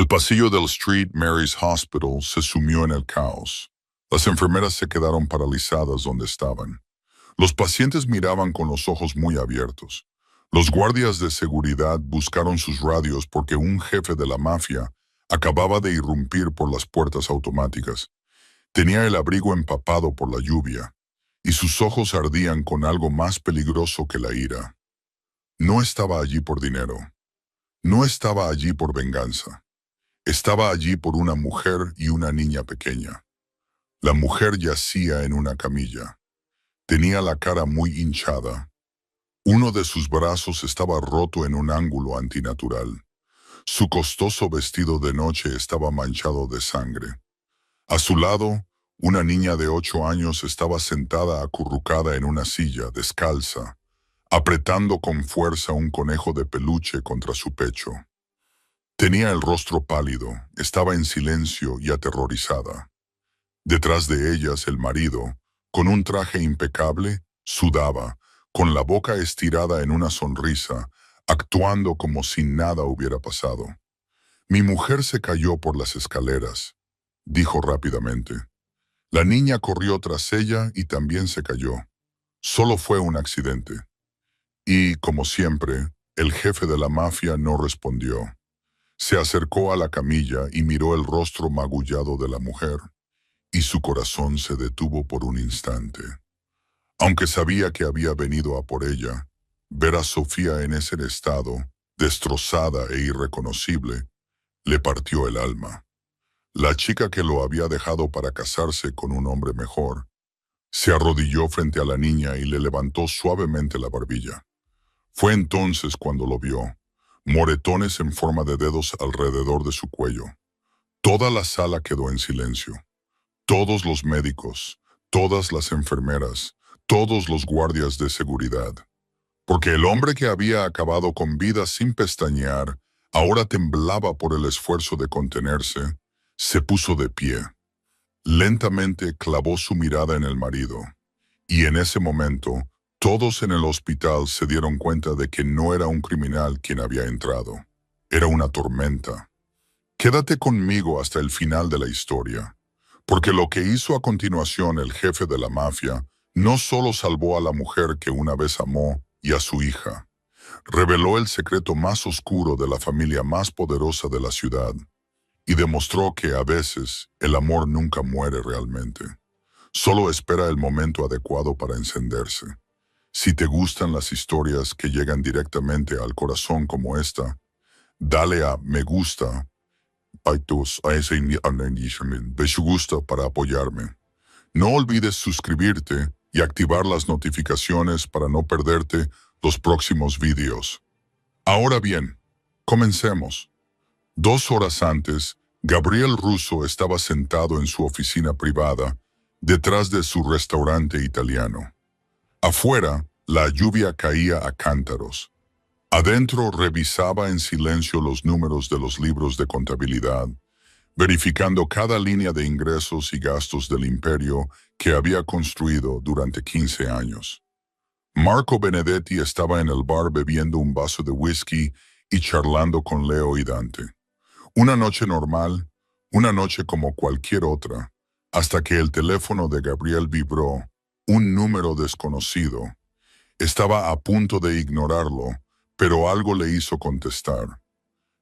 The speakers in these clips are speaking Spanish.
El pasillo del St. Mary's Hospital se sumió en el caos. Las enfermeras se quedaron paralizadas donde estaban. Los pacientes miraban con los ojos muy abiertos. Los guardias de seguridad buscaron sus radios porque un jefe de la mafia acababa de irrumpir por las puertas automáticas. Tenía el abrigo empapado por la lluvia, y sus ojos ardían con algo más peligroso que la ira. No estaba allí por dinero. No estaba allí por venganza. Estaba allí por una mujer y una niña pequeña. La mujer yacía en una camilla. Tenía la cara muy hinchada. Uno de sus brazos estaba roto en un ángulo antinatural. Su costoso vestido de noche estaba manchado de sangre. A su lado, una niña de 8 años estaba sentada acurrucada en una silla, descalza, apretando con fuerza un conejo de peluche contra su pecho. Tenía el rostro pálido, estaba en silencio y aterrorizada. Detrás de ellas el marido, con un traje impecable, sudaba, con la boca estirada en una sonrisa, actuando como si nada hubiera pasado. «Mi mujer se cayó por las escaleras», dijo rápidamente. La niña corrió tras ella y también se cayó. Solo fue un accidente. Y, como siempre, el jefe de la mafia no respondió. Se acercó a la camilla y miró el rostro magullado de la mujer, y su corazón se detuvo por un instante. Aunque sabía que había venido a por ella, ver a Sofía en ese estado, destrozada e irreconocible, le partió el alma. La chica que lo había dejado para casarse con un hombre mejor, se arrodilló frente a la niña y le levantó suavemente la barbilla. Fue entonces cuando lo vio, moretones en forma de dedos alrededor de su cuello. Toda la sala quedó en silencio. Todos los médicos, todas las enfermeras, todos los guardias de seguridad. Porque el hombre que había acabado con vida sin pestañear, ahora temblaba por el esfuerzo de contenerse, se puso de pie. Lentamente clavó su mirada en el marido, y en ese momento, todos en el hospital se dieron cuenta de que no era un criminal quien había entrado. Era una tormenta. Quédate conmigo hasta el final de la historia, porque lo que hizo a continuación el jefe de la mafia no solo salvó a la mujer que una vez amó y a su hija, reveló el secreto más oscuro de la familia más poderosa de la ciudad y demostró que a veces el amor nunca muere realmente. Solo espera el momento adecuado para encenderse. Si te gustan las historias que llegan directamente al corazón como esta, dale a me gusta de su gusto para apoyarme. No olvides suscribirte y activar las notificaciones para no perderte los próximos videos. Ahora bien, comencemos. 2 horas antes, Gabriel Russo estaba sentado en su oficina privada, detrás de su restaurante italiano. Afuera, la lluvia caía a cántaros. Adentro revisaba en silencio los números de los libros de contabilidad, verificando cada línea de ingresos y gastos del imperio que había construido durante 15 años. Marco Benedetti estaba en el bar bebiendo un vaso de whisky y charlando con Leo y Dante. Una noche normal, una noche como cualquier otra, hasta que el teléfono de Gabriel vibró, un número desconocido. Estaba a punto de ignorarlo, pero algo le hizo contestar.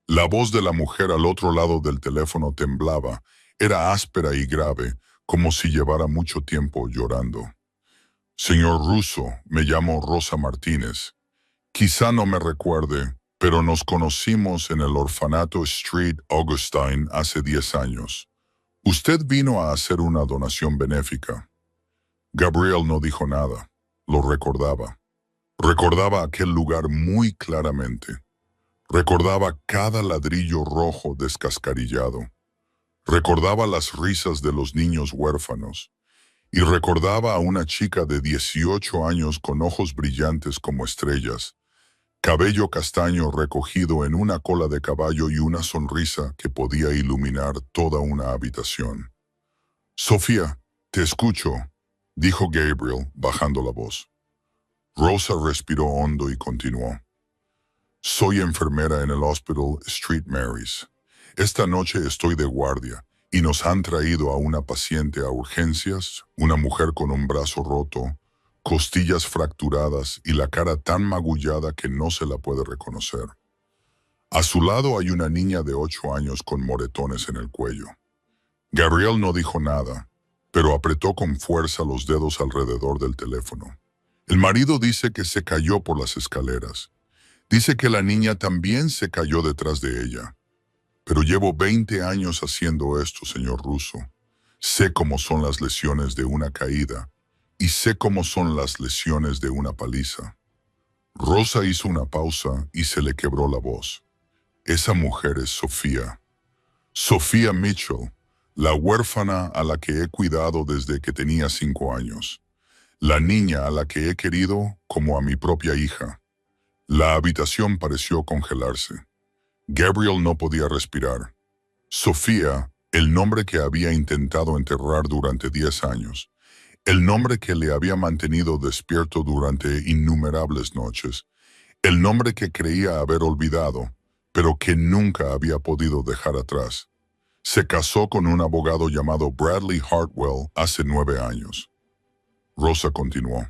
La voz de la mujer al otro lado del teléfono temblaba, era áspera y grave, como si llevara mucho tiempo llorando. «Señor Russo, me llamo Rosa Martínez. Quizá no me recuerde, pero nos conocimos en el orfanato Street Augustine hace 10 años. Usted vino a hacer una donación benéfica». Gabriel no dijo nada, lo recordaba. Recordaba aquel lugar muy claramente. Recordaba cada ladrillo rojo descascarillado. Recordaba las risas de los niños huérfanos. Y recordaba a una chica de 18 años con ojos brillantes como estrellas, cabello castaño recogido en una cola de caballo y una sonrisa que podía iluminar toda una habitación. «Sofía, te escucho», dijo Gabriel, bajando la voz. Rosa respiró hondo y continuó. «Soy enfermera en el Hospital St. Mary's. Esta noche estoy de guardia y nos han traído a una paciente a urgencias, una mujer con un brazo roto, costillas fracturadas y la cara tan magullada que no se la puede reconocer. A su lado hay una niña de 8 años con moretones en el cuello. Gabriel no dijo nada, pero apretó con fuerza los dedos alrededor del teléfono. El marido dice que se cayó por las escaleras. Dice que la niña también se cayó detrás de ella. Pero llevo 20 años haciendo esto, señor Russo. Sé cómo son las lesiones de una caída y sé cómo son las lesiones de una paliza. Rosa hizo una pausa y se le quebró la voz. Esa mujer es Sofía. Sofía Mitchell, la huérfana a la que he cuidado desde que tenía 5 años. La niña a la que he querido como a mi propia hija. La habitación pareció congelarse. Gabriel no podía respirar. Sofía, el nombre que había intentado enterrar durante 10 años, el nombre que le había mantenido despierto durante innumerables noches, el nombre que creía haber olvidado, pero que nunca había podido dejar atrás. Se casó con un abogado llamado Bradley Hartwell hace 9 años. Rosa continuó.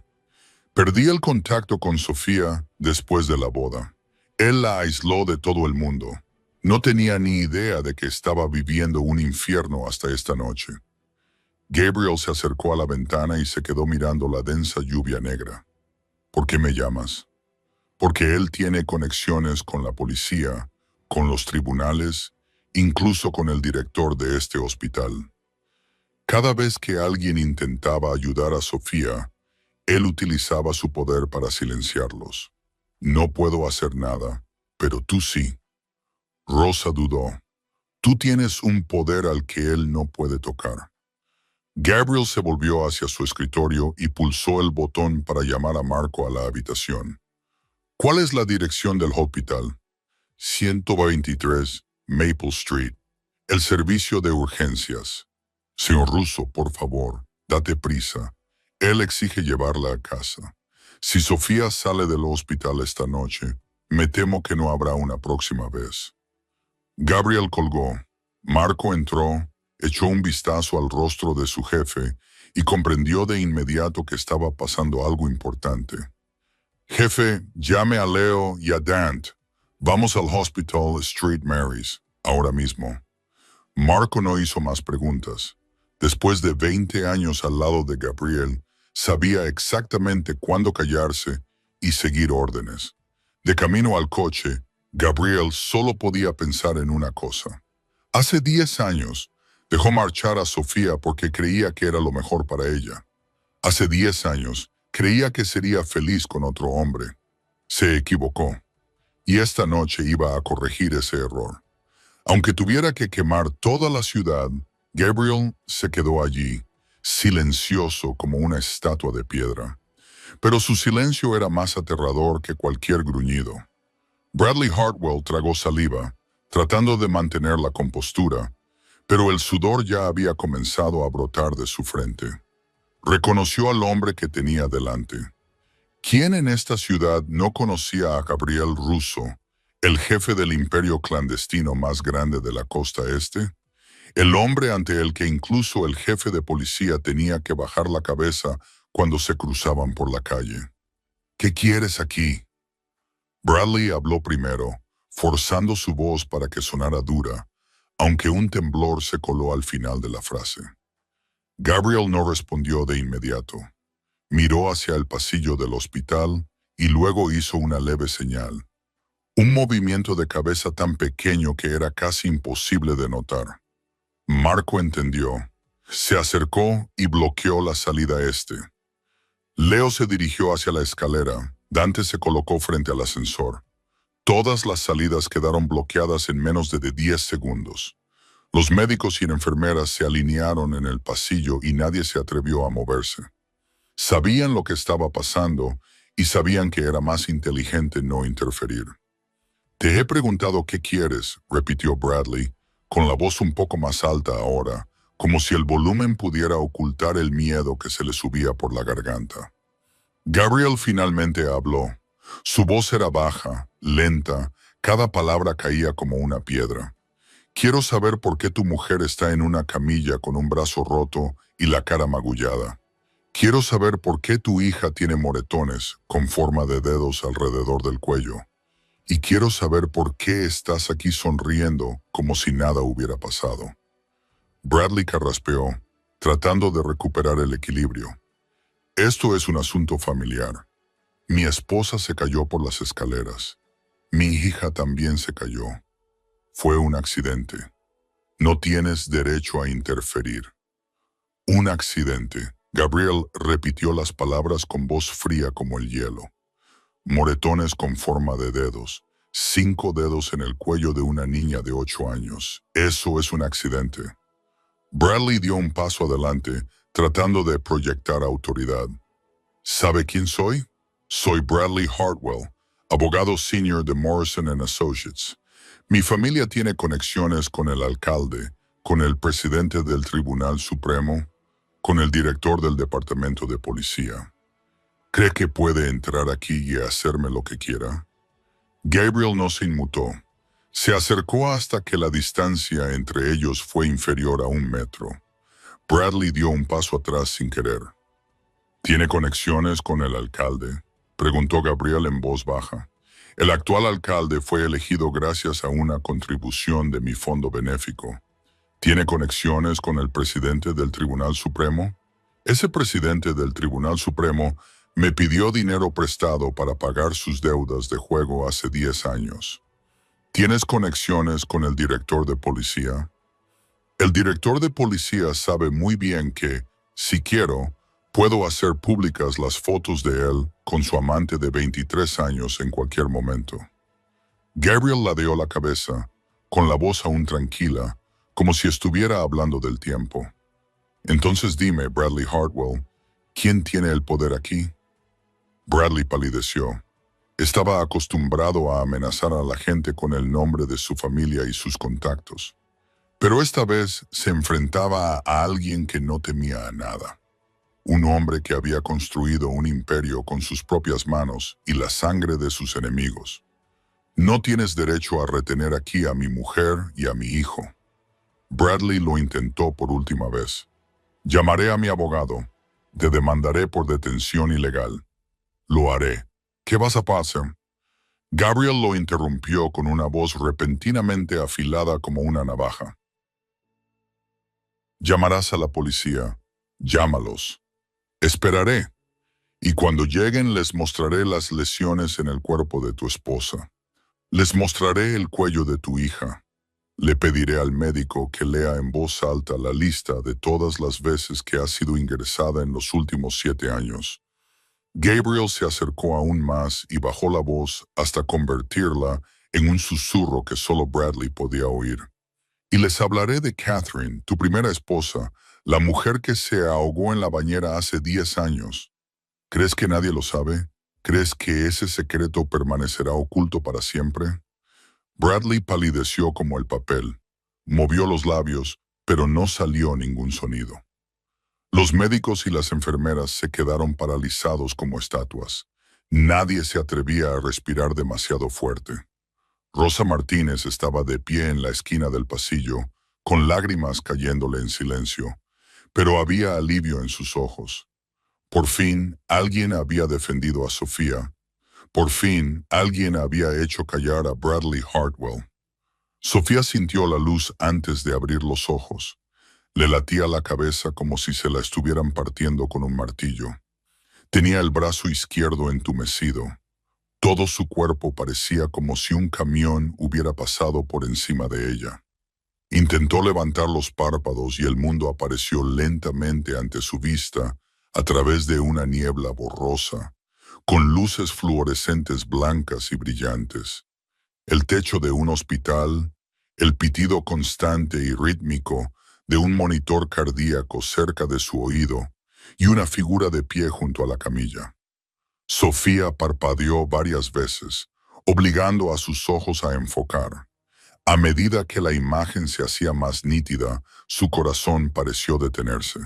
Perdí el contacto con Sofía después de la boda. Él la aisló de todo el mundo. No tenía ni idea de que estaba viviendo un infierno hasta esta noche. Gabriel se acercó a la ventana y se quedó mirando la densa lluvia negra. ¿Por qué me llamas? Porque él tiene conexiones con la policía, con los tribunales, incluso con el director de este hospital. Cada vez que alguien intentaba ayudar a Sofía, él utilizaba su poder para silenciarlos. No puedo hacer nada, pero tú sí. Rosa dudó. Tú tienes un poder al que él no puede tocar. Gabriel se volvió hacia su escritorio y pulsó el botón para llamar a Marco a la habitación. ¿Cuál es la dirección del hospital? 123 Maple Street. El servicio de urgencias. Señor Russo, por favor, date prisa. Él exige llevarla a casa. Si Sofía sale del hospital esta noche, me temo que no habrá una próxima vez. Gabriel colgó. Marco entró, echó un vistazo al rostro de su jefe y comprendió de inmediato que estaba pasando algo importante. Jefe, llame a Leo y a Dant. Vamos al Hospital St. Mary's, ahora mismo. Marco no hizo más preguntas. Después de 20 años al lado de Gabriel, sabía exactamente cuándo callarse y seguir órdenes. De camino al coche, Gabriel solo podía pensar en una cosa. Hace 10 años, dejó marchar a Sofía porque creía que era lo mejor para ella. Hace 10 años, creía que sería feliz con otro hombre. Se equivocó. Y esta noche iba a corregir ese error. Aunque tuviera que quemar toda la ciudad, Gabriel se quedó allí, silencioso como una estatua de piedra. Pero su silencio era más aterrador que cualquier gruñido. Bradley Hartwell tragó saliva, tratando de mantener la compostura, pero el sudor ya había comenzado a brotar de su frente. Reconoció al hombre que tenía delante. ¿Quién en esta ciudad no conocía a Gabriel Russo, el jefe del imperio clandestino más grande de la costa este? El hombre ante el que incluso el jefe de policía tenía que bajar la cabeza cuando se cruzaban por la calle. ¿Qué quieres aquí? Bradley habló primero, forzando su voz para que sonara dura, aunque un temblor se coló al final de la frase. Gabriel no respondió de inmediato. Miró hacia el pasillo del hospital y luego hizo una leve señal. Un movimiento de cabeza tan pequeño que era casi imposible de notar. Marco entendió. Se acercó y bloqueó la salida este. Leo se dirigió hacia la escalera. Dante se colocó frente al ascensor. Todas las salidas quedaron bloqueadas en menos de 10 segundos. Los médicos y enfermeras se alinearon en el pasillo y nadie se atrevió a moverse. Sabían lo que estaba pasando y sabían que era más inteligente no interferir. Te he preguntado qué quieres, repitió Bradley, con la voz un poco más alta ahora, como si el volumen pudiera ocultar el miedo que se le subía por la garganta. Gabriel finalmente habló. Su voz era baja, lenta, cada palabra caía como una piedra. Quiero saber por qué tu mujer está en una camilla con un brazo roto y la cara magullada. Quiero saber por qué tu hija tiene moretones con forma de dedos alrededor del cuello. Y quiero saber por qué estás aquí sonriendo como si nada hubiera pasado. Bradley carraspeó, tratando de recuperar el equilibrio. Esto es un asunto familiar. Mi esposa se cayó por las escaleras. Mi hija también se cayó. Fue un accidente. No tienes derecho a interferir. Un accidente. Gabriel repitió las palabras con voz fría como el hielo. Moretones con forma de dedos. 5 dedos en el cuello de una niña de 8 años. Eso es un accidente. Bradley dio un paso adelante, tratando de proyectar autoridad. ¿Sabe quién soy? Soy Bradley Hartwell, abogado senior de Morrison & Associates. Mi familia tiene conexiones con el alcalde, con el presidente del Tribunal Supremo, con el director del Departamento de Policía. ¿Cree que puede entrar aquí y hacerme lo que quiera? Gabriel no se inmutó. Se acercó hasta que la distancia entre ellos fue inferior a 1 metro. Bradley dio un paso atrás sin querer. ¿Tiene conexiones con el alcalde?, preguntó Gabriel en voz baja. El actual alcalde fue elegido gracias a una contribución de mi fondo benéfico. ¿Tiene conexiones con el presidente del Tribunal Supremo? Ese presidente del Tribunal Supremo me pidió dinero prestado para pagar sus deudas de juego hace 10 años. ¿Tienes conexiones con el director de policía? El director de policía sabe muy bien que, si quiero, puedo hacer públicas las fotos de él con su amante de 23 años en cualquier momento. Gabriel ladeó la cabeza, con la voz aún tranquila, como si estuviera hablando del tiempo. Entonces dime, Bradley Hartwell, ¿quién tiene el poder aquí? Bradley palideció. Estaba acostumbrado a amenazar a la gente con el nombre de su familia y sus contactos. Pero esta vez se enfrentaba a alguien que no temía a nada. Un hombre que había construido un imperio con sus propias manos y la sangre de sus enemigos. No tienes derecho a retener aquí a mi mujer y a mi hijo. Bradley lo intentó por última vez. Llamaré a mi abogado. Te demandaré por detención ilegal. Lo haré. ¿Qué vas a hacer? Gabriel lo interrumpió con una voz repentinamente afilada como una navaja. Llamarás a la policía. Llámalos. Esperaré. Y cuando lleguen les mostraré las lesiones en el cuerpo de tu esposa. Les mostraré el cuello de tu hija. Le pediré al médico que lea en voz alta la lista de todas las veces que ha sido ingresada en los últimos 7 años. Gabriel se acercó aún más y bajó la voz hasta convertirla en un susurro que solo Bradley podía oír. Y les hablaré de Catherine, tu primera esposa, la mujer que se ahogó en la bañera hace 10 años. ¿Crees que nadie lo sabe? ¿Crees que ese secreto permanecerá oculto para siempre? Bradley palideció como el papel. Movió los labios, pero no salió ningún sonido. Los médicos y las enfermeras se quedaron paralizados como estatuas. Nadie se atrevía a respirar demasiado fuerte. Rosa Martínez estaba de pie en la esquina del pasillo, con lágrimas cayéndole en silencio, pero había alivio en sus ojos. Por fin, alguien había defendido a Sofía. Por fin, alguien había hecho callar a Bradley Hartwell. Sofía sintió la luz antes de abrir los ojos. Le latía la cabeza como si se la estuvieran partiendo con un martillo. Tenía el brazo izquierdo entumecido. Todo su cuerpo parecía como si un camión hubiera pasado por encima de ella. Intentó levantar los párpados y el mundo apareció lentamente ante su vista a través de una niebla borrosa, con luces fluorescentes blancas y brillantes. El techo de un hospital, el pitido constante y rítmico de un monitor cardíaco cerca de su oído y una figura de pie junto a la camilla. Sofía parpadeó varias veces, obligando a sus ojos a enfocar. A medida que la imagen se hacía más nítida, su corazón pareció detenerse.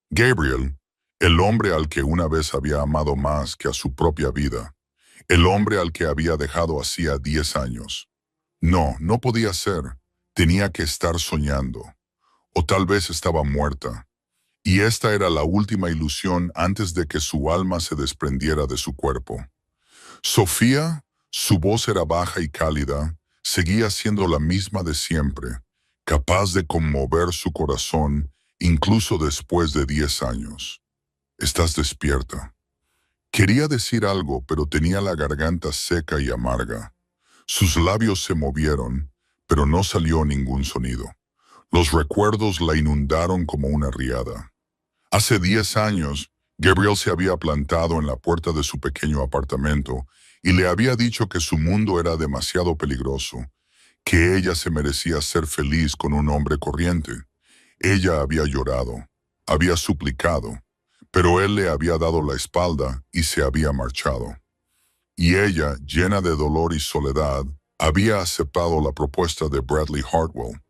Gabriel, el hombre al que una vez había amado más que a su propia vida, el hombre al que había dejado hacía 10 años. No podía ser. Tenía que estar soñando, o tal vez estaba muerta, y esta era la última ilusión antes de que su alma se desprendiera de su cuerpo. Sofía, su voz era baja y cálida, seguía siendo la misma de siempre, capaz de conmover su corazón incluso después de 10 años. Estás despierta. Quería decir algo, pero tenía la garganta seca y amarga. Sus labios se movieron, pero no salió ningún sonido. Los recuerdos la inundaron como una riada. Hace 10 años, Gabriel se había plantado en la puerta de su pequeño apartamento y le había dicho que su mundo era demasiado peligroso, que ella se merecía ser feliz con un hombre corriente. Ella había llorado, había suplicado, pero él le había dado la espalda y se había marchado. Y ella, llena de dolor y soledad, había aceptado la propuesta de Bradley Hartwell,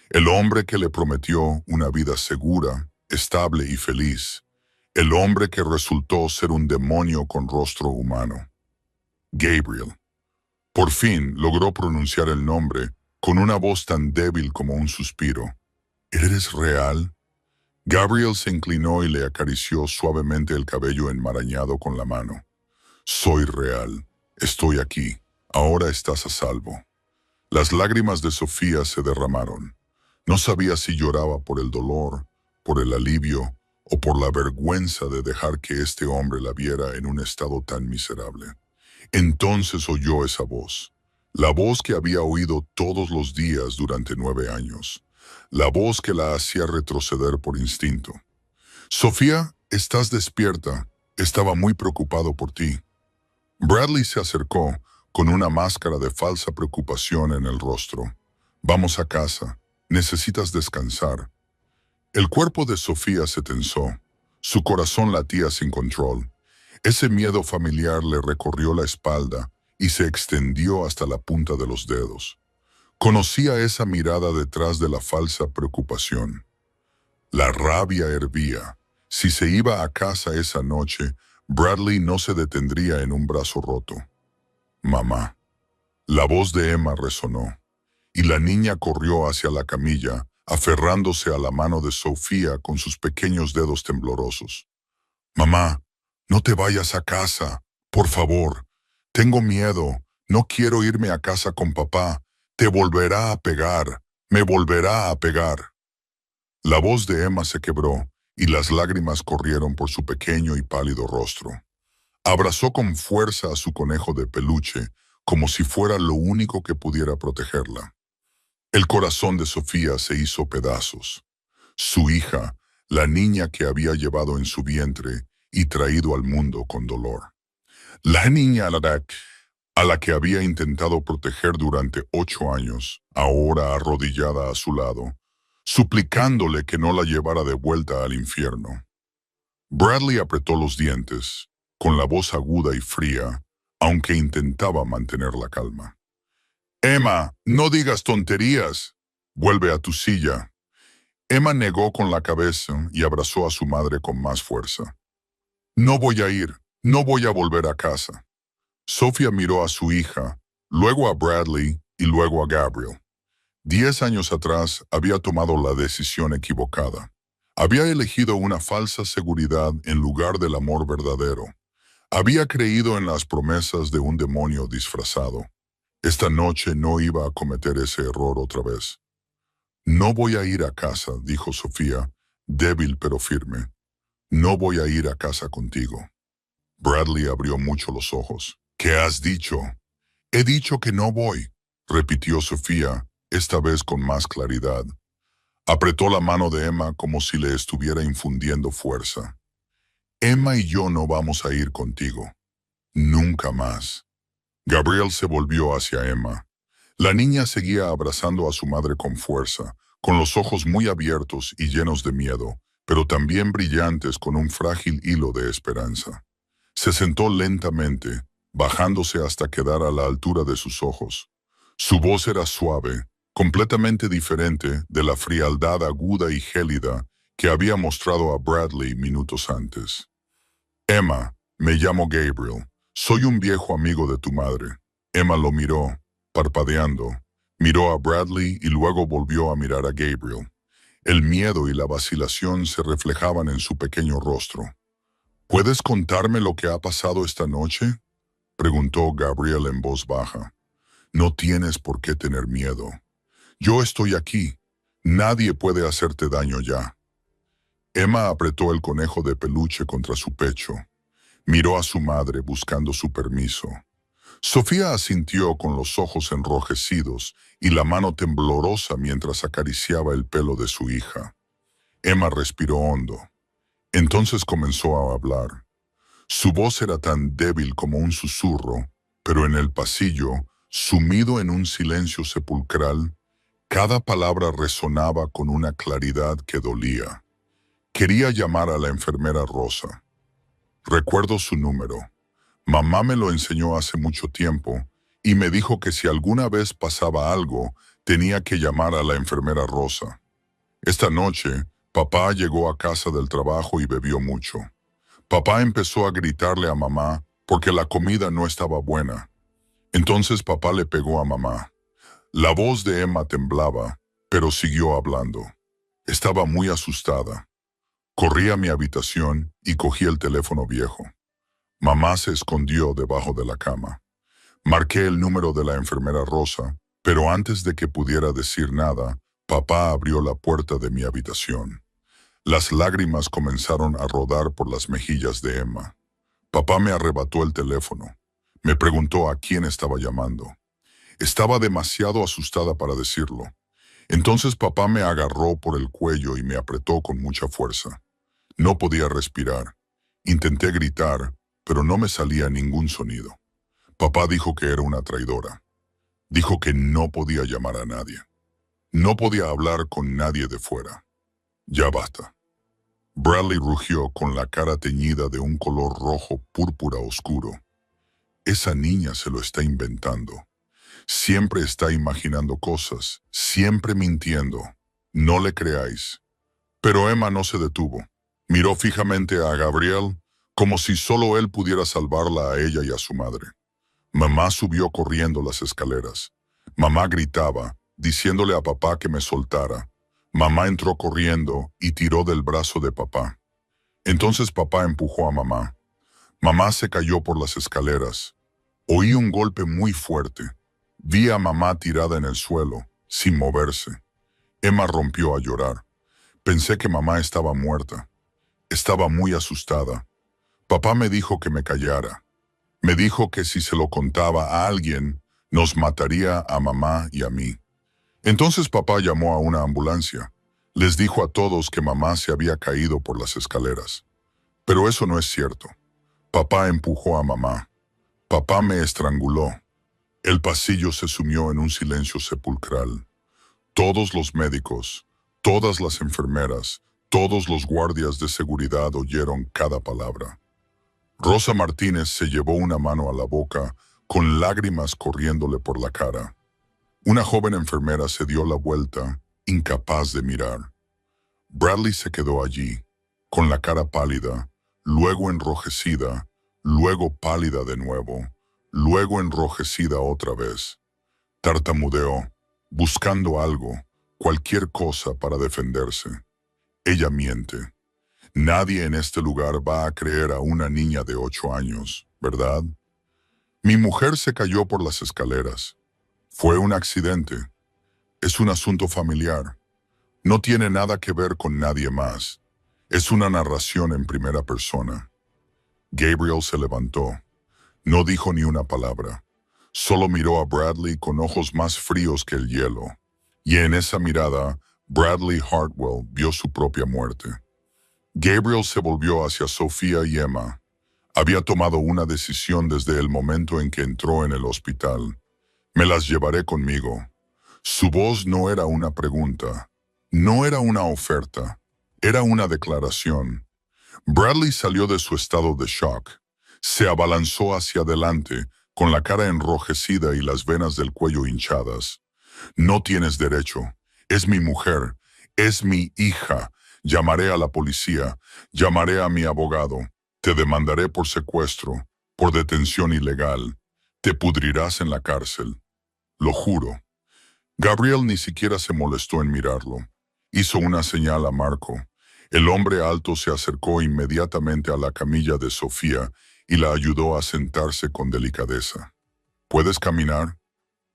el hombre que le prometió una vida segura, estable y feliz, el hombre que resultó ser un demonio con rostro humano. Gabriel. Por fin logró pronunciar el nombre con una voz tan débil como un suspiro. ¿Eres real? Gabriel se inclinó y le acarició suavemente el cabello enmarañado con la mano. Soy real. Estoy aquí. Ahora estás a salvo. Las lágrimas de Sofía se derramaron. No sabía si lloraba por el dolor, por el alivio o por la vergüenza de dejar que este hombre la viera en un estado tan miserable. Entonces oyó esa voz, la voz que había oído todos los días durante 9 años, la voz que la hacía retroceder por instinto. Sofía, estás despierta. Estaba muy preocupado por ti. Bradley se acercó con una máscara de falsa preocupación en el rostro. Vamos a casa. Necesitas descansar. El cuerpo de Sofía se tensó. Su corazón latía sin control. Ese miedo familiar le recorrió la espalda y se extendió hasta la punta de los dedos. Conocía esa mirada detrás de la falsa preocupación. La rabia hervía. Si se iba a casa esa noche, Bradley no se detendría en un brazo roto. Mamá. La voz de Emma resonó, y la niña corrió hacia la camilla, aferrándose a la mano de Sofía con sus pequeños dedos temblorosos. Mamá, no te vayas a casa, por favor. Tengo miedo. No quiero irme a casa con papá. Te volverá a pegar. Me volverá a pegar. La voz de Emma se quebró y las lágrimas corrieron por su pequeño y pálido rostro. Abrazó con fuerza a su conejo de peluche, como si fuera lo único que pudiera protegerla. El corazón de Sofía se hizo pedazos. Su hija, la niña que había llevado en su vientre y traído al mundo con dolor. La niña a la que había intentado proteger durante 8 años, ahora arrodillada a su lado, suplicándole que no la llevara de vuelta al infierno. Bradley apretó los dientes, con la voz aguda y fría, aunque intentaba mantener la calma. Emma, no digas tonterías. Vuelve a tu silla. Emma negó con la cabeza y abrazó a su madre con más fuerza. No voy a ir, no voy a volver a casa. Sofía miró a su hija, luego a Bradley y luego a Gabriel. 10 años atrás había tomado la decisión equivocada. Había elegido una falsa seguridad en lugar del amor verdadero. Había creído en las promesas de un demonio disfrazado. Esta noche no iba a cometer ese error otra vez. No voy a ir a casa, dijo Sofía, débil pero firme. No voy a ir a casa contigo. Bradley abrió mucho los ojos. ¿Qué has dicho? He dicho que no voy, repitió Sofía, esta vez con más claridad. Apretó la mano de Emma como si le estuviera infundiendo fuerza. Emma y yo no vamos a ir contigo. Nunca más. Gabriel se volvió hacia Emma. La niña seguía abrazando a su madre con fuerza, con los ojos muy abiertos y llenos de miedo, pero también brillantes con un frágil hilo de esperanza. Se sentó lentamente, bajándose hasta quedar a la altura de sus ojos. Su voz era suave, completamente diferente de la frialdad aguda y gélida que había mostrado a Bradley minutos antes. Emma, me llamo Gabriel. Soy un viejo amigo de tu madre. Emma lo miró, parpadeando, Miró a Bradley y luego volvió a mirar a Gabriel. El miedo y la vacilación se reflejaban en su pequeño rostro. ¿Puedes contarme lo que ha pasado esta noche?, preguntó Gabriel en voz baja. No tienes por qué tener miedo. Yo estoy aquí. Nadie puede hacerte daño ya. Emma apretó el conejo de peluche contra su pecho. Miró a su madre buscando su permiso. Sofía asintió con los ojos enrojecidos y la mano temblorosa mientras acariciaba el pelo de su hija. Emma respiró hondo. Entonces comenzó a hablar. Su voz era tan débil como un susurro, pero en el pasillo, sumido en un silencio sepulcral, cada palabra resonaba con una claridad que dolía. Quería llamar a la enfermera Rosa. Recuerdo su número. Mamá me lo enseñó hace mucho tiempo y me dijo que si alguna vez pasaba algo, tenía que llamar a la enfermera Rosa. Esta noche, papá llegó a casa del trabajo y bebió mucho. Papá empezó a gritarle a mamá porque la comida no estaba buena. Entonces papá le pegó a mamá. La voz de Emma temblaba, pero siguió hablando. Estaba muy asustada. Corrí a mi habitación y cogí el teléfono viejo. Mamá se escondió debajo de la cama. Marqué el número de la enfermera Rosa, pero antes de que pudiera decir nada, papá abrió la puerta de mi habitación. Las lágrimas comenzaron a rodar por las mejillas de Emma. Papá me arrebató el teléfono. Me preguntó a quién estaba llamando. Estaba demasiado asustada para decirlo. Entonces papá me agarró por el cuello y me apretó con mucha fuerza. No podía respirar. Intenté gritar, pero no me salía ningún sonido. Papá dijo que era una traidora. Dijo que no podía llamar a nadie. No podía hablar con nadie de fuera. Ya basta. Bradley rugió con la cara teñida de un color rojo púrpura oscuro. Esa niña se lo está inventando. Siempre está imaginando cosas, siempre mintiendo. No le creáis. Pero Emma no se detuvo. Miró fijamente a Gabriel como si solo él pudiera salvarla a ella y a su madre. Mamá subió corriendo las escaleras. Mamá gritaba, diciéndole a papá que me soltara. Mamá entró corriendo y tiró del brazo de papá. Entonces papá empujó a mamá. Mamá se cayó por las escaleras. Oí un golpe muy fuerte. Vi a mamá tirada en el suelo, sin moverse. Emma rompió a llorar. Pensé que mamá estaba muerta. Estaba muy asustada. Papá me dijo que me callara. Me dijo que si se lo contaba a alguien, nos mataría a mamá y a mí. Entonces papá llamó a una ambulancia. Les dijo a todos que mamá se había caído por las escaleras. Pero eso no es cierto. Papá empujó a mamá. Papá me estranguló. El pasillo se sumió en un silencio sepulcral. Todos los médicos, todas las enfermeras, todos los guardias de seguridad oyeron cada palabra. Rosa Martínez se llevó una mano a la boca, con lágrimas corriéndole por la cara. Una joven enfermera se dio la vuelta, incapaz de mirar. Bradley se quedó allí, con la cara pálida, luego enrojecida, luego pálida de nuevo, luego enrojecida otra vez. Tartamudeó, buscando algo, cualquier cosa para defenderse. Ella miente. Nadie en este lugar va a creer a una niña de 8 años, ¿verdad? Mi mujer se cayó por las escaleras. Fue un accidente. Es un asunto familiar. No tiene nada que ver con nadie más. Es una narración en primera persona. Gabriel se levantó. No dijo ni una palabra. Solo miró a Bradley con ojos más fríos que el hielo. Y en esa mirada, Bradley Hartwell vio su propia muerte. Gabriel se volvió hacia Sofía y Emma. Había tomado una decisión desde el momento en que entró en el hospital. Me las llevaré conmigo. Su voz no era una pregunta. No era una oferta. Era una declaración. Bradley salió de su estado de shock. Se abalanzó hacia adelante, con la cara enrojecida y las venas del cuello hinchadas. No tienes derecho. Es mi mujer. Es mi hija. Llamaré a la policía. Llamaré a mi abogado. Te demandaré por secuestro, por detención ilegal. Te pudrirás en la cárcel. Lo juro. Gabriel ni siquiera se molestó en mirarlo. Hizo una señal a Marco. El hombre alto se acercó inmediatamente a la camilla de Sofía y la ayudó a sentarse con delicadeza. ¿Puedes caminar?,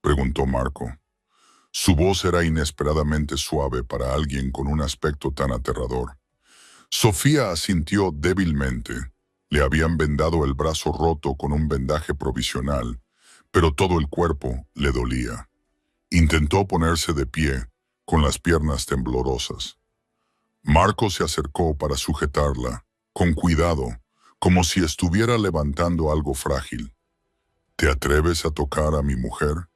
preguntó Marco. Su voz era inesperadamente suave para alguien con un aspecto tan aterrador. Sofía asintió débilmente. Le habían vendado el brazo roto con un vendaje provisional, pero todo el cuerpo le dolía. Intentó ponerse de pie, con las piernas temblorosas. Marco se acercó para sujetarla, con cuidado, como si estuviera levantando algo frágil. ¿Te atreves a tocar a mi mujer?,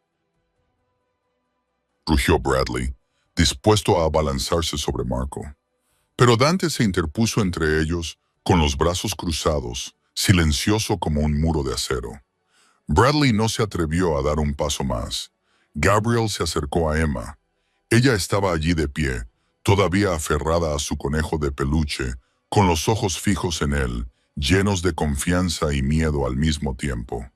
rugió Bradley, dispuesto a abalanzarse sobre Marco. Pero Dante se interpuso entre ellos, con los brazos cruzados, silencioso como un muro de acero. Bradley no se atrevió a dar un paso más. Gabriel se acercó a Emma. Ella estaba allí de pie, todavía aferrada a su conejo de peluche, con los ojos fijos en él, llenos de confianza y miedo al mismo tiempo.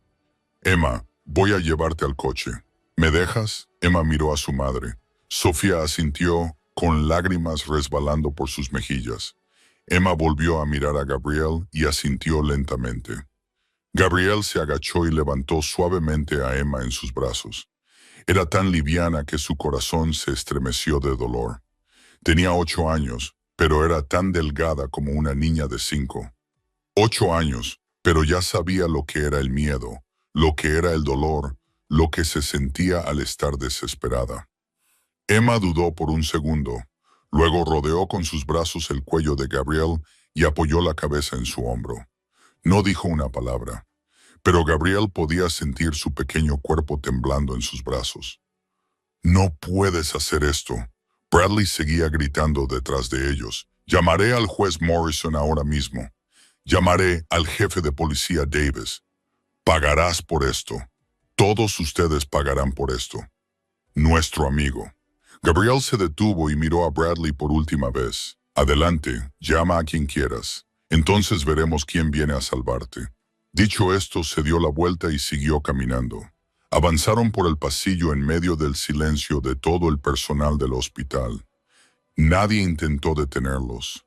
Emma, voy a llevarte al coche. ¿Me dejas? Emma miró a su madre. Sofía asintió, con lágrimas resbalando por sus mejillas. Emma volvió a mirar a Gabriel y asintió lentamente. Gabriel se agachó y levantó suavemente a Emma en sus brazos. Era tan liviana que su corazón se estremeció de dolor. Tenía 8 años, pero era tan delgada como una niña de 5. 8 años, pero ya sabía lo que era el miedo, lo que era el dolor, lo que se sentía al estar desesperada. Emma dudó por un segundo, luego rodeó con sus brazos el cuello de Gabriel y apoyó la cabeza en su hombro. No dijo una palabra, pero Gabriel podía sentir su pequeño cuerpo temblando en sus brazos. «No puedes hacer esto», Bradley seguía gritando detrás de ellos. «Llamaré al juez Morrison ahora mismo. Llamaré al jefe de policía Davis. Pagarás por esto. Todos ustedes pagarán por esto. Nuestro amigo». Gabriel se detuvo y miró a Bradley por última vez. «Adelante, llama a quien quieras. Entonces veremos quién viene a salvarte». Dicho esto, se dio la vuelta y siguió caminando. Avanzaron por el pasillo en medio del silencio de todo el personal del hospital. Nadie intentó detenerlos.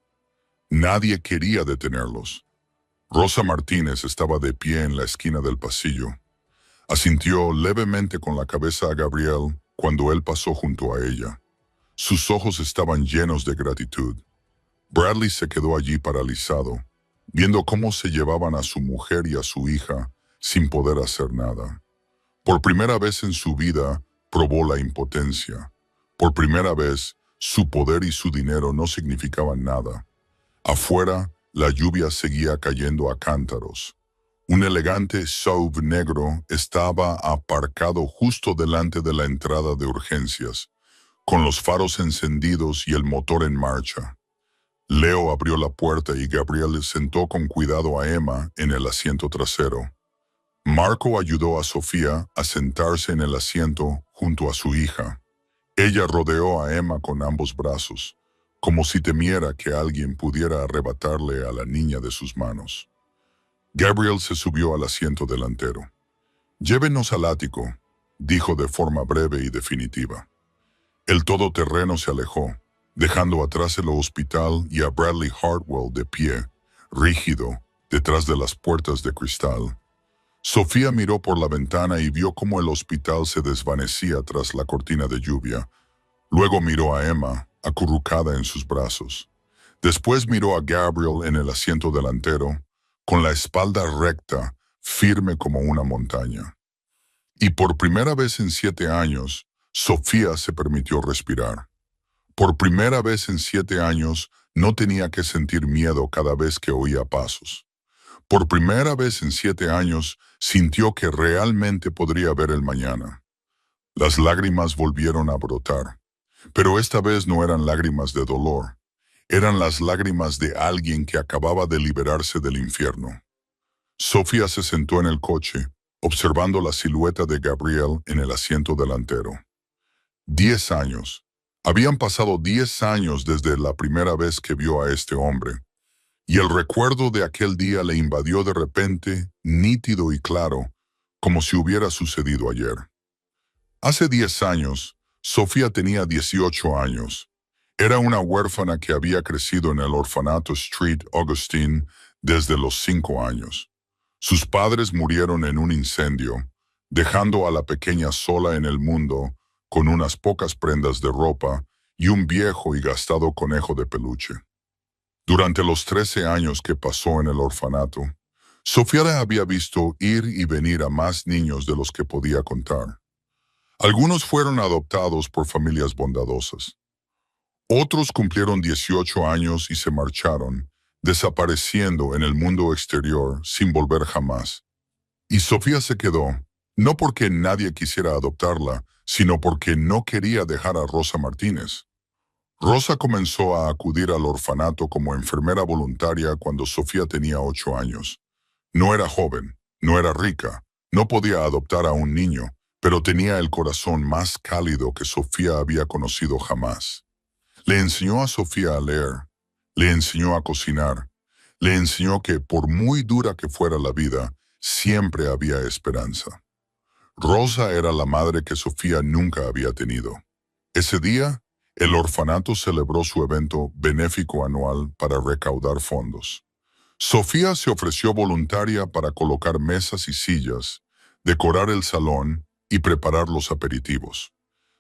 Nadie quería detenerlos. Rosa Martínez estaba de pie en la esquina del pasillo. Asintió levemente con la cabeza a Gabriel cuando él pasó junto a ella. Sus ojos estaban llenos de gratitud. Bradley se quedó allí paralizado, viendo cómo se llevaban a su mujer y a su hija sin poder hacer nada. Por primera vez en su vida probó la impotencia. Por primera vez, su poder y su dinero no significaban nada. Afuera, la lluvia seguía cayendo a cántaros. Un elegante SUV negro estaba aparcado justo delante de la entrada de urgencias, con los faros encendidos y el motor en marcha. Leo abrió la puerta y Gabriel sentó con cuidado a Emma en el asiento trasero. Marco ayudó a Sofía a sentarse en el asiento junto a su hija. Ella rodeó a Emma con ambos brazos, como si temiera que alguien pudiera arrebatarle a la niña de sus manos. Gabriel se subió al asiento delantero. «Llévenos al ático», dijo de forma breve y definitiva. El todoterreno se alejó, dejando atrás el hospital y a Bradley Hartwell de pie, rígido, detrás de las puertas de cristal. Sofía miró por la ventana y vio cómo el hospital se desvanecía tras la cortina de lluvia. Luego miró a Emma, acurrucada en sus brazos. Después miró a Gabriel en el asiento delantero, con la espalda recta, firme como una montaña. Y por primera vez en 7 años, Sofía se permitió respirar. Por primera vez en 7 años, no tenía que sentir miedo cada vez que oía pasos. Por primera vez en 7 años, sintió que realmente podría ver el mañana. Las lágrimas volvieron a brotar, pero esta vez no eran lágrimas de dolor. Eran las lágrimas de alguien que acababa de liberarse del infierno. Sofía se sentó en el coche, observando la silueta de Gabriel en el asiento delantero. 10 años. Habían pasado 10 años desde la primera vez que vio a este hombre, y el recuerdo de aquel día le invadió de repente, nítido y claro, como si hubiera sucedido ayer. Hace 10 años, Sofía tenía 18 años. Era una huérfana que había crecido en el orfanato Street Augustine desde los 5 años. Sus padres murieron en un incendio, dejando a la pequeña sola en el mundo con unas pocas prendas de ropa y un viejo y gastado conejo de peluche. Durante los 13 años que pasó en el orfanato, Sofía había visto ir y venir a más niños de los que podía contar. Algunos fueron adoptados por familias bondadosas. Otros cumplieron 18 años y se marcharon, desapareciendo en el mundo exterior sin volver jamás. Y Sofía se quedó, no porque nadie quisiera adoptarla, sino porque no quería dejar a Rosa Martínez. Rosa comenzó a acudir al orfanato como enfermera voluntaria cuando Sofía tenía 8 años. No era joven, no era rica, no podía adoptar a un niño, pero tenía el corazón más cálido que Sofía había conocido jamás. Le enseñó a Sofía a leer, le enseñó a cocinar, le enseñó que por muy dura que fuera la vida, siempre había esperanza. Rosa era la madre que Sofía nunca había tenido. Ese día, el orfanato celebró su evento benéfico anual para recaudar fondos. Sofía se ofreció voluntaria para colocar mesas y sillas, decorar el salón y preparar los aperitivos.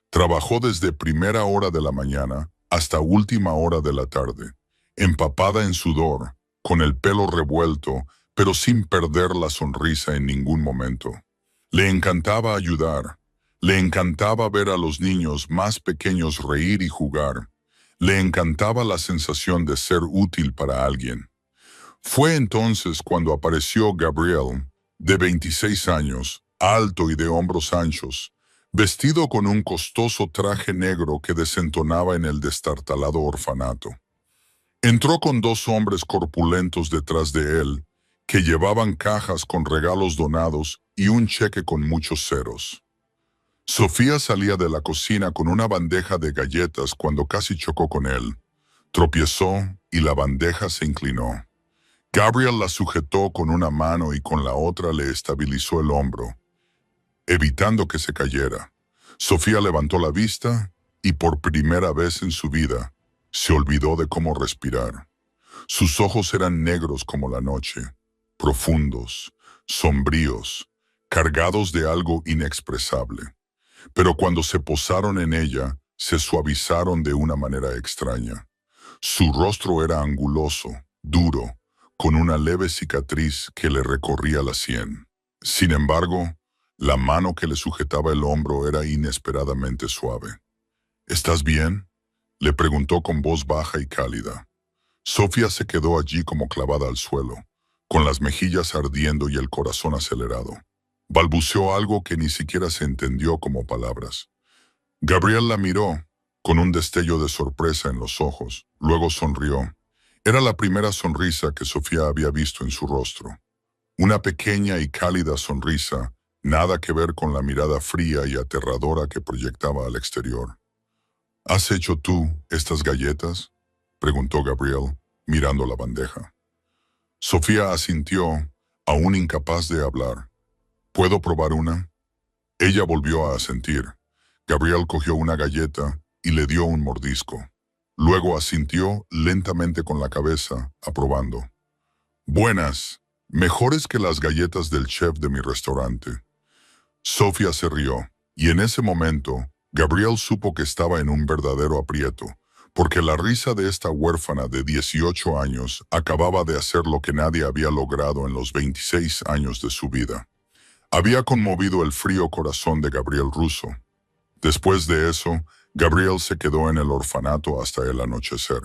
Trabajó desde primera hora de la mañana hasta última hora de la tarde, empapada en sudor, con el pelo revuelto, pero sin perder la sonrisa en ningún momento. Le encantaba ayudar, le encantaba ver a los niños más pequeños reír y jugar, le encantaba la sensación de ser útil para alguien. Fue entonces cuando apareció Gabriel, de 26 años, alto y de hombros anchos, vestido con un costoso traje negro que desentonaba en el destartalado orfanato. Entró con 2 hombres corpulentos detrás de él, que llevaban cajas con regalos donados y un cheque con muchos ceros. Sofía salía de la cocina con una bandeja de galletas cuando casi chocó con él. Tropezó y la bandeja se inclinó. Gabriel la sujetó con una mano y con la otra le estabilizó el hombro, evitando que se cayera. Sofía levantó la vista y por primera vez en su vida se olvidó de cómo respirar. Sus ojos eran negros como la noche, profundos, sombríos, cargados de algo inexpresable. Pero cuando se posaron en ella, se suavizaron de una manera extraña. Su rostro era anguloso, duro, con una leve cicatriz que le recorría la sien. Sin embargo, la mano que le sujetaba el hombro era inesperadamente suave. ¿Estás bien?, le preguntó con voz baja y cálida. Sofía se quedó allí como clavada al suelo, con las mejillas ardiendo y el corazón acelerado. Balbuceó algo que ni siquiera se entendió como palabras. Gabriel la miró, con un destello de sorpresa en los ojos, luego sonrió. Era la primera sonrisa que Sofía había visto en su rostro. Una pequeña y cálida sonrisa, nada que ver con la mirada fría y aterradora que proyectaba al exterior. ¿Has hecho tú estas galletas?, preguntó Gabriel, mirando la bandeja. Sofía asintió, aún incapaz de hablar. ¿Puedo probar una? Ella volvió a asentir. Gabriel cogió una galleta y le dio un mordisco. Luego asintió lentamente con la cabeza, aprobando. Buenas, mejores que las galletas del chef de mi restaurante. Sofía se rió, y en ese momento, Gabriel supo que estaba en un verdadero aprieto, porque la risa de esta huérfana de 18 años acababa de hacer lo que nadie había logrado en los 26 años de su vida. Había conmovido el frío corazón de Gabriel Russo. Después de eso, Gabriel se quedó en el orfanato hasta el anochecer.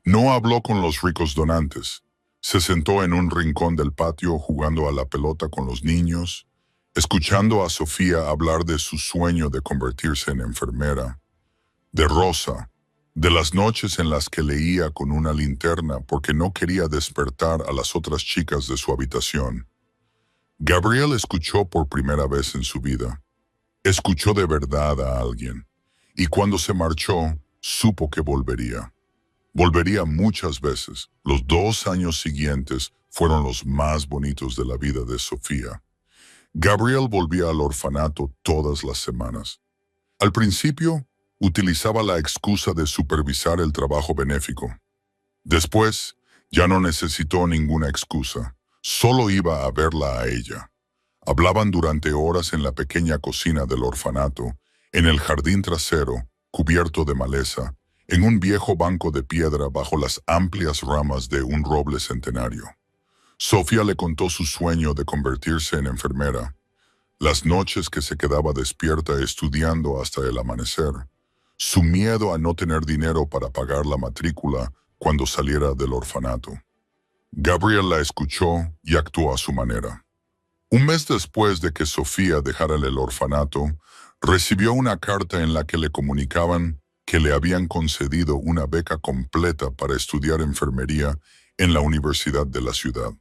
No habló con los ricos donantes. Se sentó en un rincón del patio jugando a la pelota con los niños, escuchando a Sofía hablar de su sueño de convertirse en enfermera, de Rosa, de las noches en las que leía con una linterna porque no quería despertar a las otras chicas de su habitación. Gabriel escuchó por primera vez en su vida. Escuchó de verdad a alguien. Y cuando se marchó, supo que volvería. Volvería muchas veces. Los 2 años siguientes fueron los más bonitos de la vida de Sofía. Gabriel volvía al orfanato todas las semanas. Al principio, utilizaba la excusa de supervisar el trabajo benéfico. Después, ya no necesitó ninguna excusa. Solo iba a verla a ella. Hablaban durante horas en la pequeña cocina del orfanato, en el jardín trasero, cubierto de maleza, en un viejo banco de piedra bajo las amplias ramas de un roble centenario. Sofía le contó su sueño de convertirse en enfermera, las noches que se quedaba despierta estudiando hasta el amanecer, su miedo a no tener dinero para pagar la matrícula cuando saliera del orfanato. Gabriel la escuchó y actuó a su manera. Un mes después de que Sofía dejara el orfanato, recibió una carta en la que le comunicaban que le habían concedido una beca completa para estudiar enfermería en la universidad de la ciudad.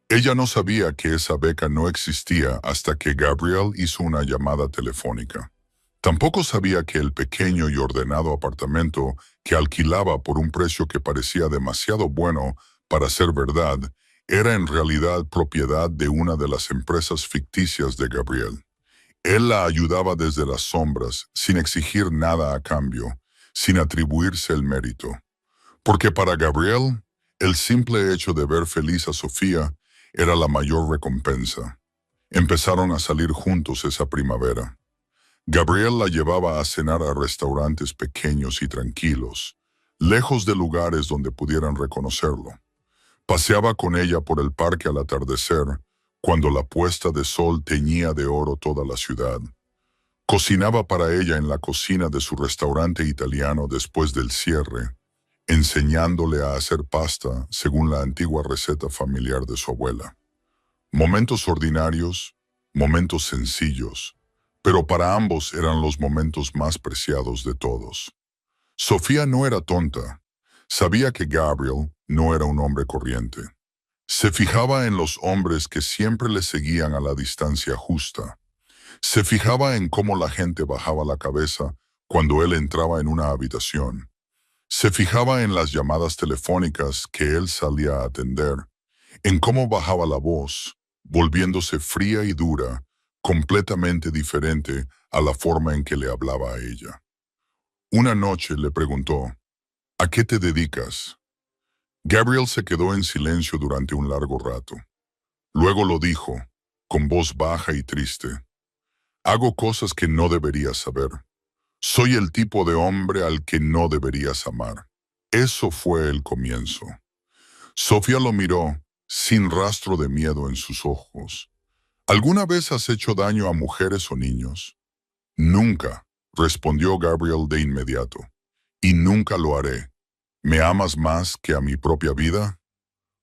Ella no sabía que esa beca no existía hasta que Gabriel hizo una llamada telefónica. Tampoco sabía que el pequeño y ordenado apartamento que alquilaba por un precio que parecía demasiado bueno para ser verdad, era en realidad propiedad de una de las empresas ficticias de Gabriel. Él la ayudaba desde las sombras, sin exigir nada a cambio, sin atribuirse el mérito. Porque para Gabriel, el simple hecho de ver feliz a Sofía era la mayor recompensa. Empezaron a salir juntos esa primavera. Gabriel la llevaba a cenar a restaurantes pequeños y tranquilos, lejos de lugares donde pudieran reconocerlo. Paseaba con ella por el parque al atardecer, cuando la puesta de sol teñía de oro toda la ciudad. Cocinaba para ella en la cocina de su restaurante italiano después del cierre, enseñándole a hacer pasta según la antigua receta familiar de su abuela. Momentos ordinarios, momentos sencillos, pero para ambos eran los momentos más preciados de todos. Sofía no era tonta. Sabía que Gabriel no era un hombre corriente. Se fijaba en los hombres que siempre le seguían a la distancia justa. Se fijaba en cómo la gente bajaba la cabeza cuando él entraba en una habitación. Se fijaba en las llamadas telefónicas que él salía a atender, en cómo bajaba la voz, volviéndose fría y dura, completamente diferente a la forma en que le hablaba a ella. Una noche le preguntó, ¿a qué te dedicas? Gabriel se quedó en silencio durante un largo rato. Luego lo dijo, con voz baja y triste. Hago cosas que no deberías saber. Soy el tipo de hombre al que no deberías amar. Eso fue el comienzo. Sofía lo miró, sin rastro de miedo en sus ojos. ¿Alguna vez has hecho daño a mujeres o niños? Nunca, respondió Gabriel de inmediato. Y nunca lo haré. ¿Me amas más que a mi propia vida?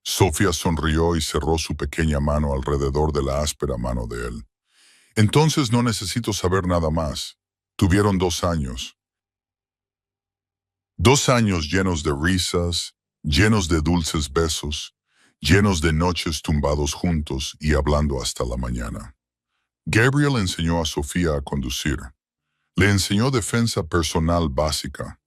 Sofía sonrió y cerró su pequeña mano alrededor de la áspera mano de él. Entonces no necesito saber nada más. Tuvieron 2 años. 2 años llenos de risas, llenos de dulces besos, llenos de noches tumbados juntos y hablando hasta la mañana. Gabriel enseñó a Sofía a conducir. Le enseñó defensa personal básica.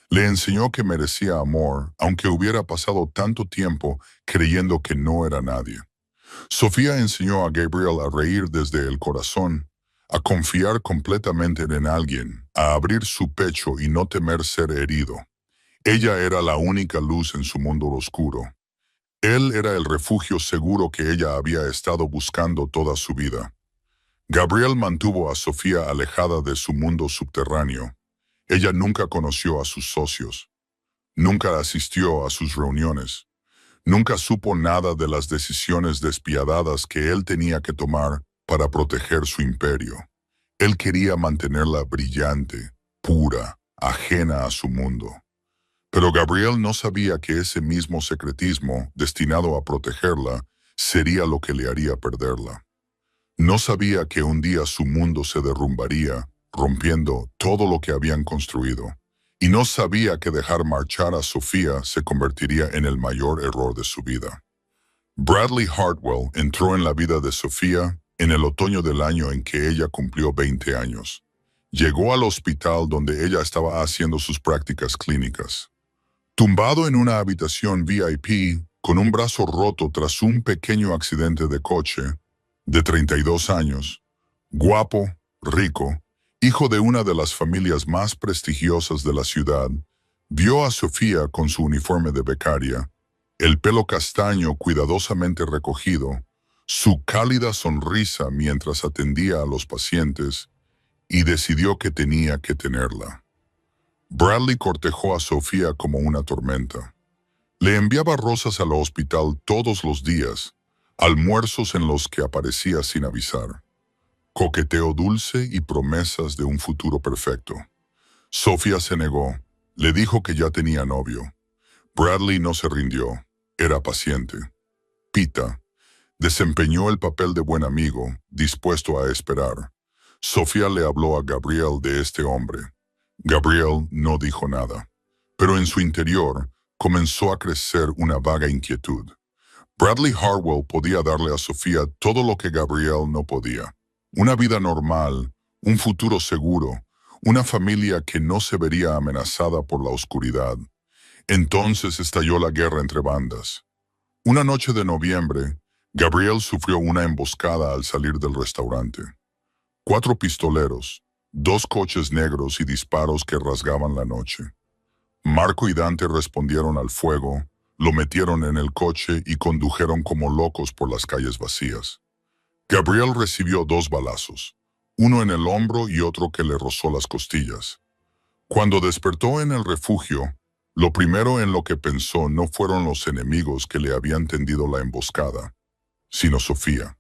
Le enseñó que merecía amor, aunque hubiera pasado tanto tiempo creyendo que no era nadie. Sofía enseñó a Gabriel a reír desde el corazón, a confiar completamente en alguien, a abrir su pecho y no temer ser herido. Ella era la única luz en su mundo oscuro. Él era el refugio seguro que ella había estado buscando toda su vida. Gabriel mantuvo a Sofía alejada de su mundo subterráneo. Ella nunca conoció a sus socios. Nunca asistió a sus reuniones. Nunca supo nada de las decisiones despiadadas que él tenía que tomar para proteger su imperio. Él quería mantenerla brillante, pura, ajena a su mundo. Pero Gabriel no sabía que ese mismo secretismo, destinado a protegerla, sería lo que le haría perderla. No sabía que un día su mundo se derrumbaría, rompiendo todo lo que habían construido. Y no sabía que dejar marchar a Sofía se convertiría en el mayor error de su vida. Bradley Hartwell entró en la vida de Sofía en el otoño del año en que ella cumplió 20 años. Llegó al hospital donde ella estaba haciendo sus prácticas clínicas. Tumbado en una habitación VIP, con un brazo roto tras un pequeño accidente de coche, de 32 años, guapo, rico hijo de una de las familias más prestigiosas de la ciudad, vio a Sofía con su uniforme de becaria, el pelo castaño cuidadosamente recogido, su cálida sonrisa mientras atendía a los pacientes, y decidió que tenía que tenerla. Bradley cortejó a Sofía como una tormenta. Le enviaba rosas al hospital todos los días, almuerzos en los que aparecía sin avisar, coqueteo dulce y promesas de un futuro perfecto. Sofía se negó, le dijo que ya tenía novio. Bradley no se rindió, era paciente. Pita desempeñó el papel de buen amigo, dispuesto a esperar. Sofía le habló a Gabriel de este hombre. Gabriel no dijo nada, pero en su interior comenzó a crecer una vaga inquietud. Bradley Hartwell podía darle a Sofía todo lo que Gabriel no podía. Una vida normal, un futuro seguro, una familia que no se vería amenazada por la oscuridad. Entonces estalló la guerra entre bandas. Una noche de noviembre, Gabriel sufrió una emboscada al salir del restaurante. 4 pistoleros, 2 coches negros y disparos que rasgaban la noche. Marco y Dante respondieron al fuego, lo metieron en el coche y condujeron como locos por las calles vacías. Gabriel recibió 2 balazos, uno en el hombro y otro que le rozó las costillas. Cuando despertó en el refugio, lo primero en lo que pensó no fueron los enemigos que le habían tendido la emboscada, sino Sofía.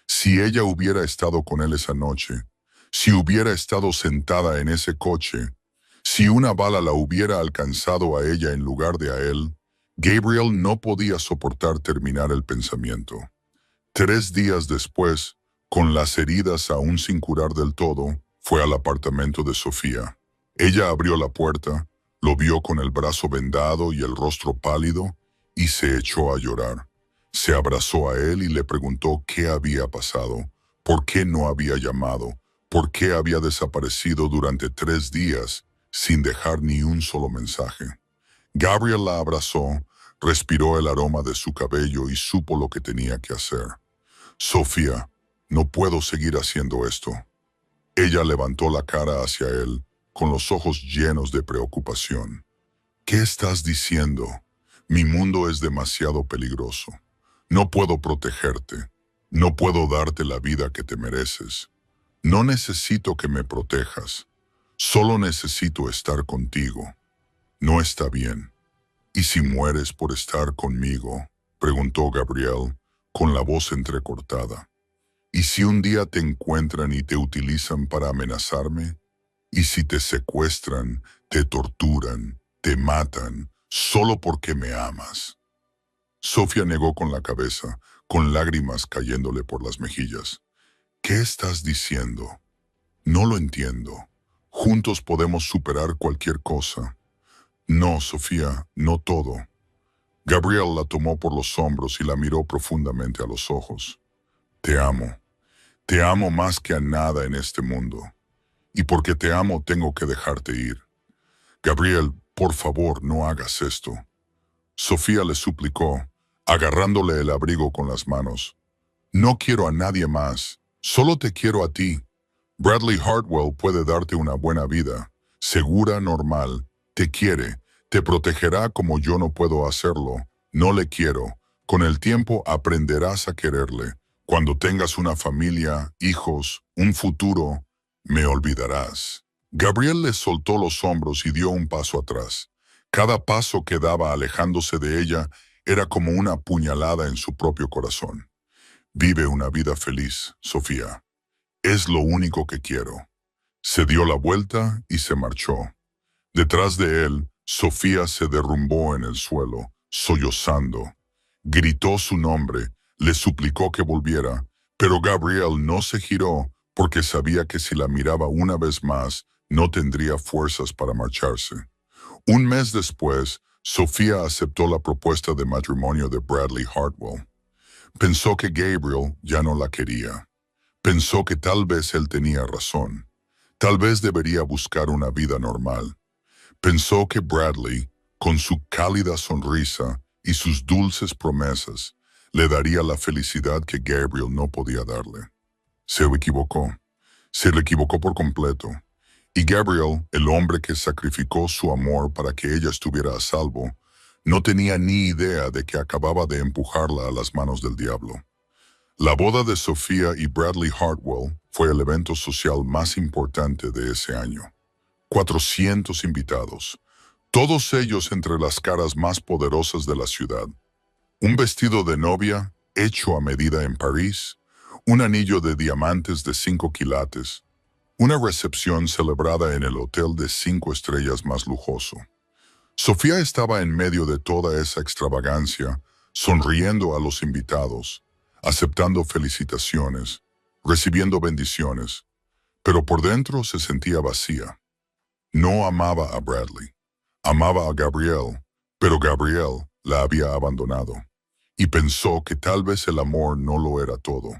Si ella hubiera estado con él esa noche, si hubiera estado sentada en ese coche, si una bala la hubiera alcanzado a ella en lugar de a él, Gabriel no podía soportar terminar el pensamiento. 3 días después, con las heridas aún sin curar del todo, fue al apartamento de Sofía. Ella abrió la puerta, lo vio con el brazo vendado y el rostro pálido, y se echó a llorar. Se abrazó a él y le preguntó qué había pasado, por qué no había llamado, por qué había desaparecido durante 3 días sin dejar ni un solo mensaje. Gabriel la abrazó, respiró el aroma de su cabello y supo lo que tenía que hacer. Sofía, no puedo seguir haciendo esto. Ella levantó la cara hacia él, con los ojos llenos de preocupación. ¿Qué estás diciendo? Mi mundo es demasiado peligroso. No puedo protegerte. No puedo darte la vida que te mereces. No necesito que me protejas. Solo necesito estar contigo. No está bien. ¿Y si mueres por estar conmigo?, preguntó Gabriel, con la voz entrecortada. ¿Y si un día te encuentran y te utilizan para amenazarme? ¿Y si te secuestran, te torturan, te matan, solo porque me amas? Sofía negó con la cabeza, con lágrimas cayéndole por las mejillas. ¿Qué estás diciendo? No lo entiendo. Juntos podemos superar cualquier cosa. No, Sofía, no todo. Gabriel la tomó por los hombros y la miró profundamente a los ojos. Te amo más que a nada en este mundo. Y porque te amo tengo que dejarte ir. Gabriel, por favor, no hagas esto. Sofía le suplicó, agarrándole el abrigo con las manos. No quiero a nadie más, solo te quiero a ti. Bradley Hartwell puede darte una buena vida, segura, normal, te quiere, te protegerá como yo no puedo hacerlo, no le quiero. Con el tiempo aprenderás a quererle. Cuando tengas una familia, hijos, un futuro, me olvidarás. Gabriel le soltó los hombros y dio un paso atrás. Cada paso que daba alejándose de ella era como una puñalada en su propio corazón. Vive una vida feliz, Sofía. Es lo único que quiero. Se dio la vuelta y se marchó. Detrás de él, Sofía se derrumbó en el suelo, sollozando. Gritó su nombre, le suplicó que volviera, pero Gabriel no se giró porque sabía que si la miraba una vez más, no tendría fuerzas para marcharse. Un mes después, Sofía aceptó la propuesta de matrimonio de Bradley Hartwell. Pensó que Gabriel ya no la quería. Pensó que tal vez él tenía razón. Tal vez debería buscar una vida normal. Pensó que Bradley, con su cálida sonrisa y sus dulces promesas, le daría la felicidad que Gabriel no podía darle. Se equivocó. Se le equivocó por completo. Y Gabriel, el hombre que sacrificó su amor para que ella estuviera a salvo, no tenía ni idea de que acababa de empujarla a las manos del diablo. La boda de Sofía y Bradley Hartwell fue el evento social más importante de ese año. 400 invitados, todos ellos entre las caras más poderosas de la ciudad. Un vestido de novia, hecho a medida en París, un anillo de diamantes de 5 quilates, una recepción celebrada en el hotel de 5 estrellas más lujoso. Sofía estaba en medio de toda esa extravagancia, sonriendo a los invitados, aceptando felicitaciones, recibiendo bendiciones, pero por dentro se sentía vacía. No amaba a Bradley, amaba a Gabriel, pero Gabriel la había abandonado, y pensó que tal vez el amor no lo era todo.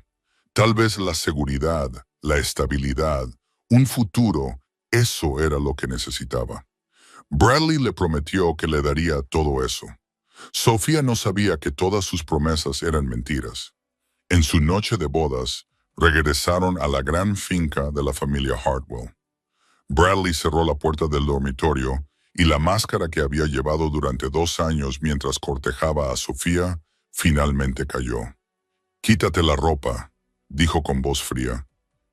Tal vez la seguridad, la estabilidad, un futuro, eso era lo que necesitaba. Bradley le prometió que le daría todo eso. Sofía no sabía que todas sus promesas eran mentiras. En su noche de bodas, regresaron a la gran finca de la familia Hartwell. Bradley cerró la puerta del dormitorio y la máscara que había llevado durante 2 años mientras cortejaba a Sofía finalmente cayó. «Quítate la ropa», dijo con voz fría.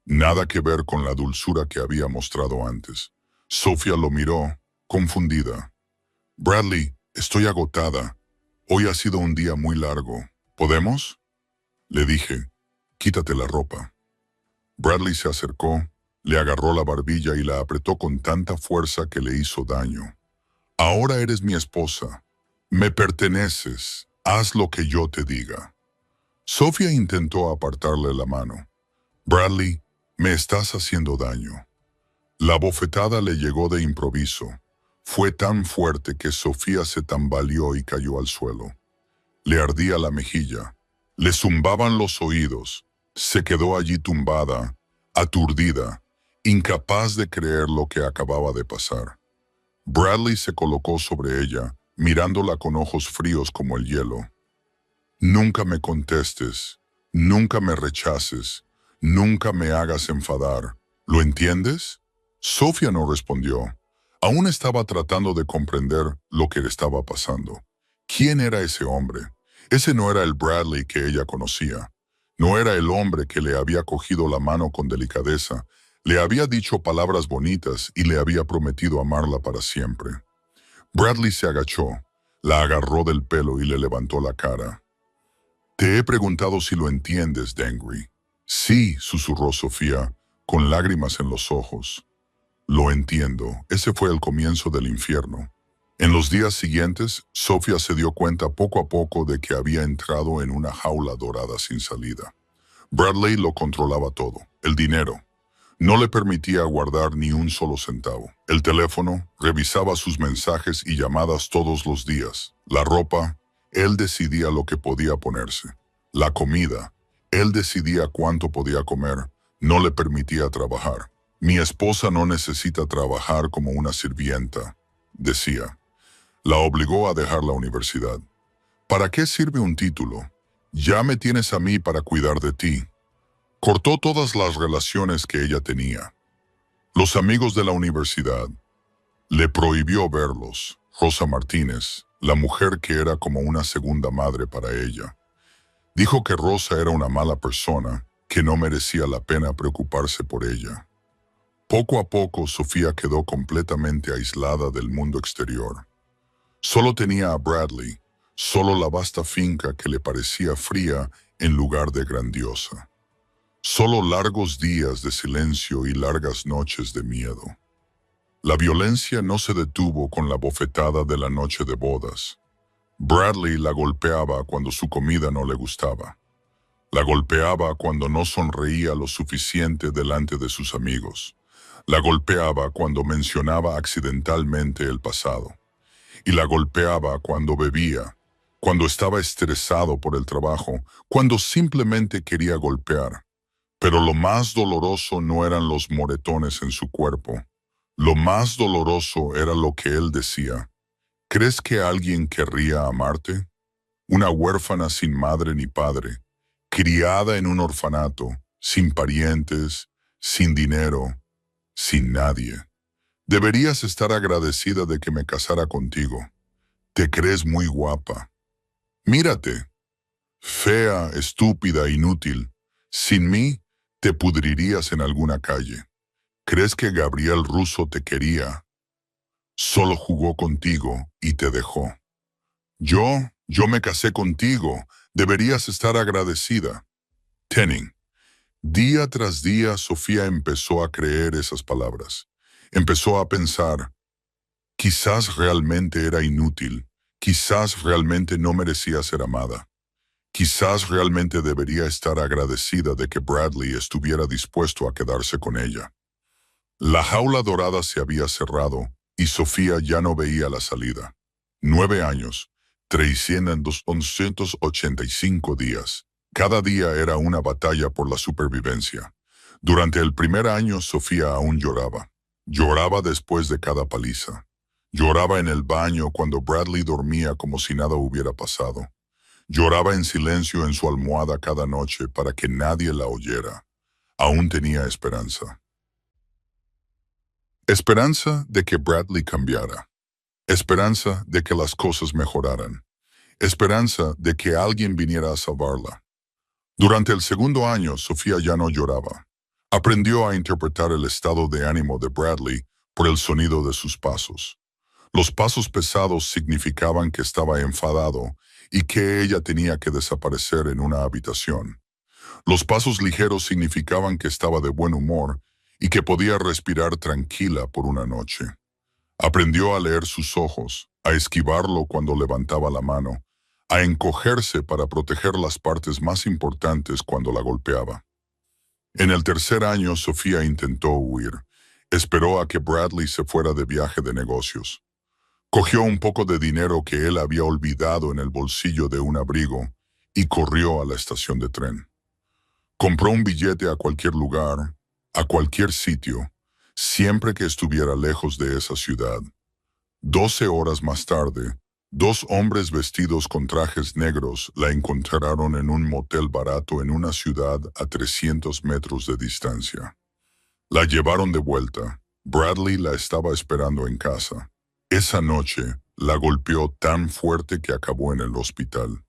Nada que ver con la dulzura que había mostrado antes. Sofía lo miró, confundida. «Bradley, estoy agotada. Hoy ha sido un día muy largo. ¿Podemos?», le dije. «Quítate la ropa». Bradley se acercó, le agarró la barbilla y la apretó con tanta fuerza que le hizo daño. «Ahora eres mi esposa. Me perteneces. Haz lo que yo te diga». Sofía intentó apartarle la mano. «Bradley, me estás haciendo daño». La bofetada le llegó de improviso. Fue tan fuerte que Sofía se tambaleó y cayó al suelo. Le ardía la mejilla, le zumbaban los oídos. Se quedó allí tumbada, aturdida, incapaz de creer lo que acababa de pasar. Bradley se colocó sobre ella, mirándola con ojos fríos como el hielo. «Nunca me contestes, nunca me rechaces, nunca me hagas enfadar. ¿Lo entiendes?». Sofía no respondió. Aún estaba tratando de comprender lo que le estaba pasando. ¿Quién era ese hombre? Ese no era el Bradley que ella conocía. No era el hombre que le había cogido la mano con delicadeza, le había dicho palabras bonitas y le había prometido amarla para siempre. Bradley se agachó, la agarró del pelo y le levantó la cara. «Te he preguntado si lo entiendes, Dengri». «Sí», susurró Sofía, con lágrimas en los ojos. «Lo entiendo, ese fue el comienzo del infierno». En los días siguientes, Sofía se dio cuenta poco a poco de que había entrado en una jaula dorada sin salida. Bradley lo controlaba todo, el dinero. No le permitía guardar ni un solo centavo. El teléfono, revisaba sus mensajes y llamadas todos los días. La ropa, él decidía lo que podía ponerse. La comida, él decidía cuánto podía comer. No le permitía trabajar. «Mi esposa no necesita trabajar como una sirvienta», decía. La obligó a dejar la universidad. «¿Para qué sirve un título? Ya me tienes a mí para cuidar de ti». Cortó todas las relaciones que ella tenía. Los amigos de la universidad. Le prohibió verlos. Rosa Martínez, la mujer que era como una segunda madre para ella. Dijo que Rosa era una mala persona, que no merecía la pena preocuparse por ella. Poco a poco, Sofía quedó completamente aislada del mundo exterior. Solo tenía a Bradley, solo la vasta finca que le parecía fría en lugar de grandiosa. Solo largos días de silencio y largas noches de miedo. La violencia no se detuvo con la bofetada de la noche de bodas. Bradley la golpeaba cuando su comida no le gustaba. La golpeaba cuando no sonreía lo suficiente delante de sus amigos. La golpeaba cuando mencionaba accidentalmente el pasado. Y la golpeaba cuando bebía, cuando estaba estresado por el trabajo, cuando simplemente quería golpear. Pero lo más doloroso no eran los moretones en su cuerpo. Lo más doloroso era lo que él decía. ¿Crees que alguien querría amarte? Una huérfana sin madre ni padre, criada en un orfanato, sin parientes, sin dinero, sin nadie. Deberías estar agradecida de que me casara contigo. Te crees muy guapa. Mírate. Fea, estúpida, inútil. Sin mí, te pudrirías en alguna calle. ¿Crees que Gabriel Russo te quería? Solo jugó contigo y te dejó. Yo me casé contigo. Deberías estar agradecida. Tenning. Día tras día, Sofía empezó a creer esas palabras. Empezó a pensar, quizás realmente era inútil, quizás realmente no merecía ser amada. Quizás realmente debería estar agradecida de que Bradley estuviera dispuesto a quedarse con ella. La jaula dorada se había cerrado y Sofía ya no veía la salida. 9 años, 385 días. Cada día era una batalla por la supervivencia. Durante el primer año, Sofía aún lloraba. Lloraba después de cada paliza. Lloraba en el baño cuando Bradley dormía como si nada hubiera pasado. Lloraba en silencio en su almohada cada noche para que nadie la oyera. Aún tenía esperanza. Esperanza de que Bradley cambiara. Esperanza de que las cosas mejoraran. Esperanza de que alguien viniera a salvarla. Durante el segundo año, Sofía ya no lloraba. Aprendió a interpretar el estado de ánimo de Bradley por el sonido de sus pasos. Los pasos pesados significaban que estaba enfadado y que ella tenía que desaparecer en una habitación. Los pasos ligeros significaban que estaba de buen humor y que podía respirar tranquila por una noche. Aprendió a leer sus ojos, a esquivarlo cuando levantaba la mano, a encogerse para proteger las partes más importantes cuando la golpeaba. En el tercer año, Sofía intentó huir. Esperó a que Bradley se fuera de viaje de negocios. Cogió un poco de dinero que él había olvidado en el bolsillo de un abrigo y corrió a la estación de tren. Compró un billete a cualquier lugar, a cualquier sitio, siempre que estuviera lejos de esa ciudad. 12 horas más tarde, 2 hombres vestidos con trajes negros la encontraron en un motel barato en una ciudad a 300 metros de distancia. La llevaron de vuelta. Bradley la estaba esperando en casa. Esa noche, la golpeó tan fuerte que acabó en el hospital.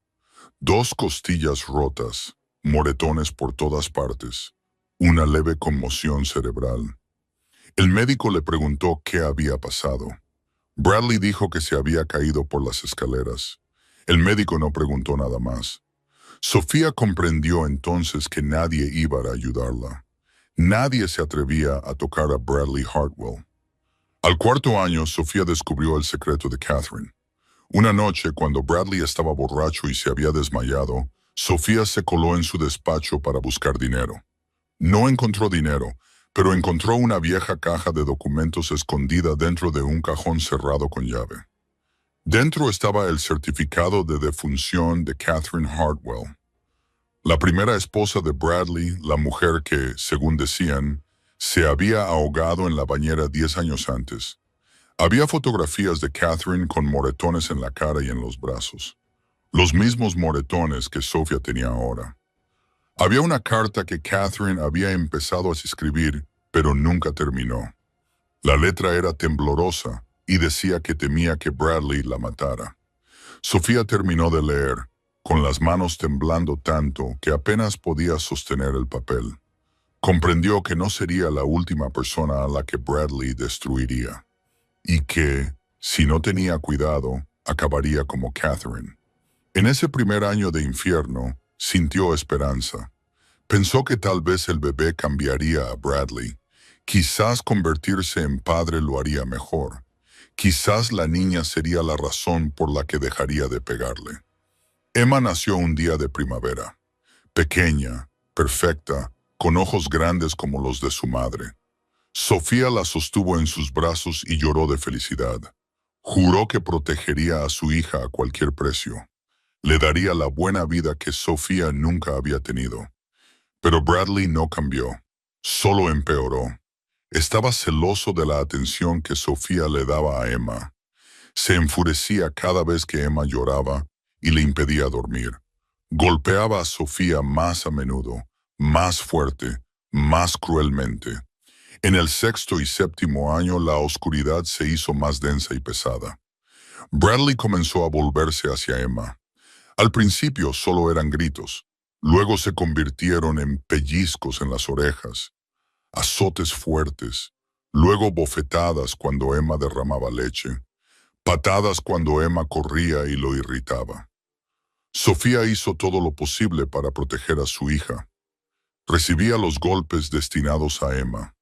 2 costillas rotas, moretones por todas partes, una leve conmoción cerebral. El médico le preguntó qué había pasado. Bradley dijo que se había caído por las escaleras. El médico no preguntó nada más. Sofía comprendió entonces que nadie iba a ayudarla. Nadie se atrevía a tocar a Bradley Hartwell. Al cuarto año, Sofía descubrió el secreto de Catherine. Una noche, cuando Bradley estaba borracho y se había desmayado, Sofía se coló en su despacho para buscar dinero. No encontró dinero, pero encontró una vieja caja de documentos escondida dentro de un cajón cerrado con llave. Dentro estaba el certificado de defunción de Catherine Hartwell, la primera esposa de Bradley, la mujer que, según decían, se había ahogado en la bañera 10 años antes. Había fotografías de Catherine con moretones en la cara y en los brazos. Los mismos moretones que Sofía tenía ahora. Había una carta que Catherine había empezado a escribir, pero nunca terminó. La letra era temblorosa y decía que temía que Bradley la matara. Sofía terminó de leer, con las manos temblando tanto que apenas podía sostener el papel. Comprendió que no sería la última persona a la que Bradley destruiría, y que, si no tenía cuidado, acabaría como Catherine. En ese primer año de infierno, sintió esperanza. Pensó que tal vez el bebé cambiaría a Bradley. Quizás convertirse en padre lo haría mejor. Quizás la niña sería la razón por la que dejaría de pegarle. Emma nació un día de primavera. Pequeña, perfecta, con ojos grandes como los de su madre. Sofía la sostuvo en sus brazos y lloró de felicidad. Juró que protegería a su hija a cualquier precio. Le daría la buena vida que Sofía nunca había tenido. Pero Bradley no cambió, solo empeoró. Estaba celoso de la atención que Sofía le daba a Emma. Se enfurecía cada vez que Emma lloraba y le impedía dormir. Golpeaba a Sofía más a menudo, más fuerte, más cruelmente. En el sexto y séptimo año la oscuridad se hizo más densa y pesada. Bradley comenzó a volverse hacia Emma. Al principio solo eran gritos, luego se convirtieron en pellizcos en las orejas, azotes fuertes, luego bofetadas cuando Emma derramaba leche, patadas cuando Emma corría y lo irritaba. Sofía hizo todo lo posible para proteger a su hija. Recibía los golpes destinados a Emma.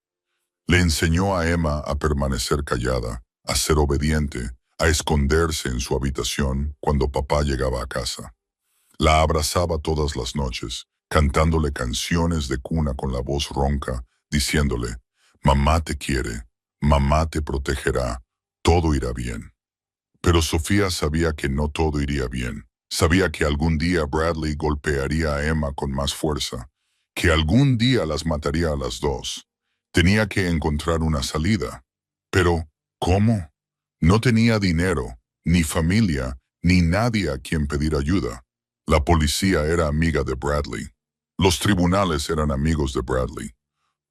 Le enseñó a Emma a permanecer callada, a ser obediente, a esconderse en su habitación cuando papá llegaba a casa. La abrazaba todas las noches, cantándole canciones de cuna con la voz ronca, diciéndole, «Mamá te quiere, mamá te protegerá, todo irá bien». Pero Sofía sabía que no todo iría bien. Sabía que algún día Bradley golpearía a Emma con más fuerza, que algún día las mataría a las dos. Tenía que encontrar una salida. Pero, ¿cómo? No tenía dinero, ni familia, ni nadie a quien pedir ayuda. La policía era amiga de Bradley. Los tribunales eran amigos de Bradley.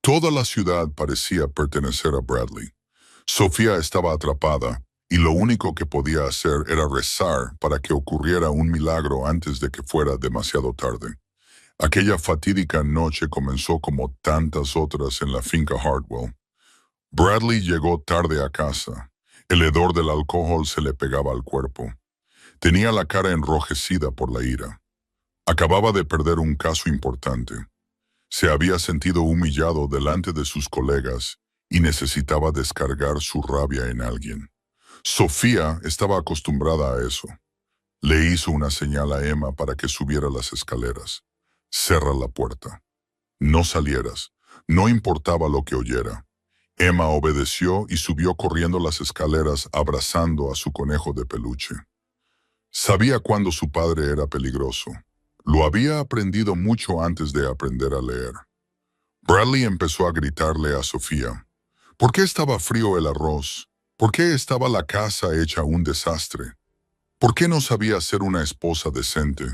Toda la ciudad parecía pertenecer a Bradley. Sofía estaba atrapada, y lo único que podía hacer era rezar para que ocurriera un milagro antes de que fuera demasiado tarde. Aquella fatídica noche comenzó como tantas otras en la finca Hartwell. Bradley llegó tarde a casa. El hedor del alcohol se le pegaba al cuerpo. Tenía la cara enrojecida por la ira. Acababa de perder un caso importante. Se había sentido humillado delante de sus colegas y necesitaba descargar su rabia en alguien. Sofía estaba acostumbrada a eso. Le hizo una señal a Emma para que subiera las escaleras. «Cerra la puerta. No salieras. No importaba lo que oyera». Emma obedeció y subió corriendo las escaleras abrazando a su conejo de peluche. Sabía cuándo su padre era peligroso. Lo había aprendido mucho antes de aprender a leer. Bradley empezó a gritarle a Sofía. ¿Por qué estaba frío el arroz? ¿Por qué estaba la casa hecha un desastre? ¿Por qué no sabía ser una esposa decente?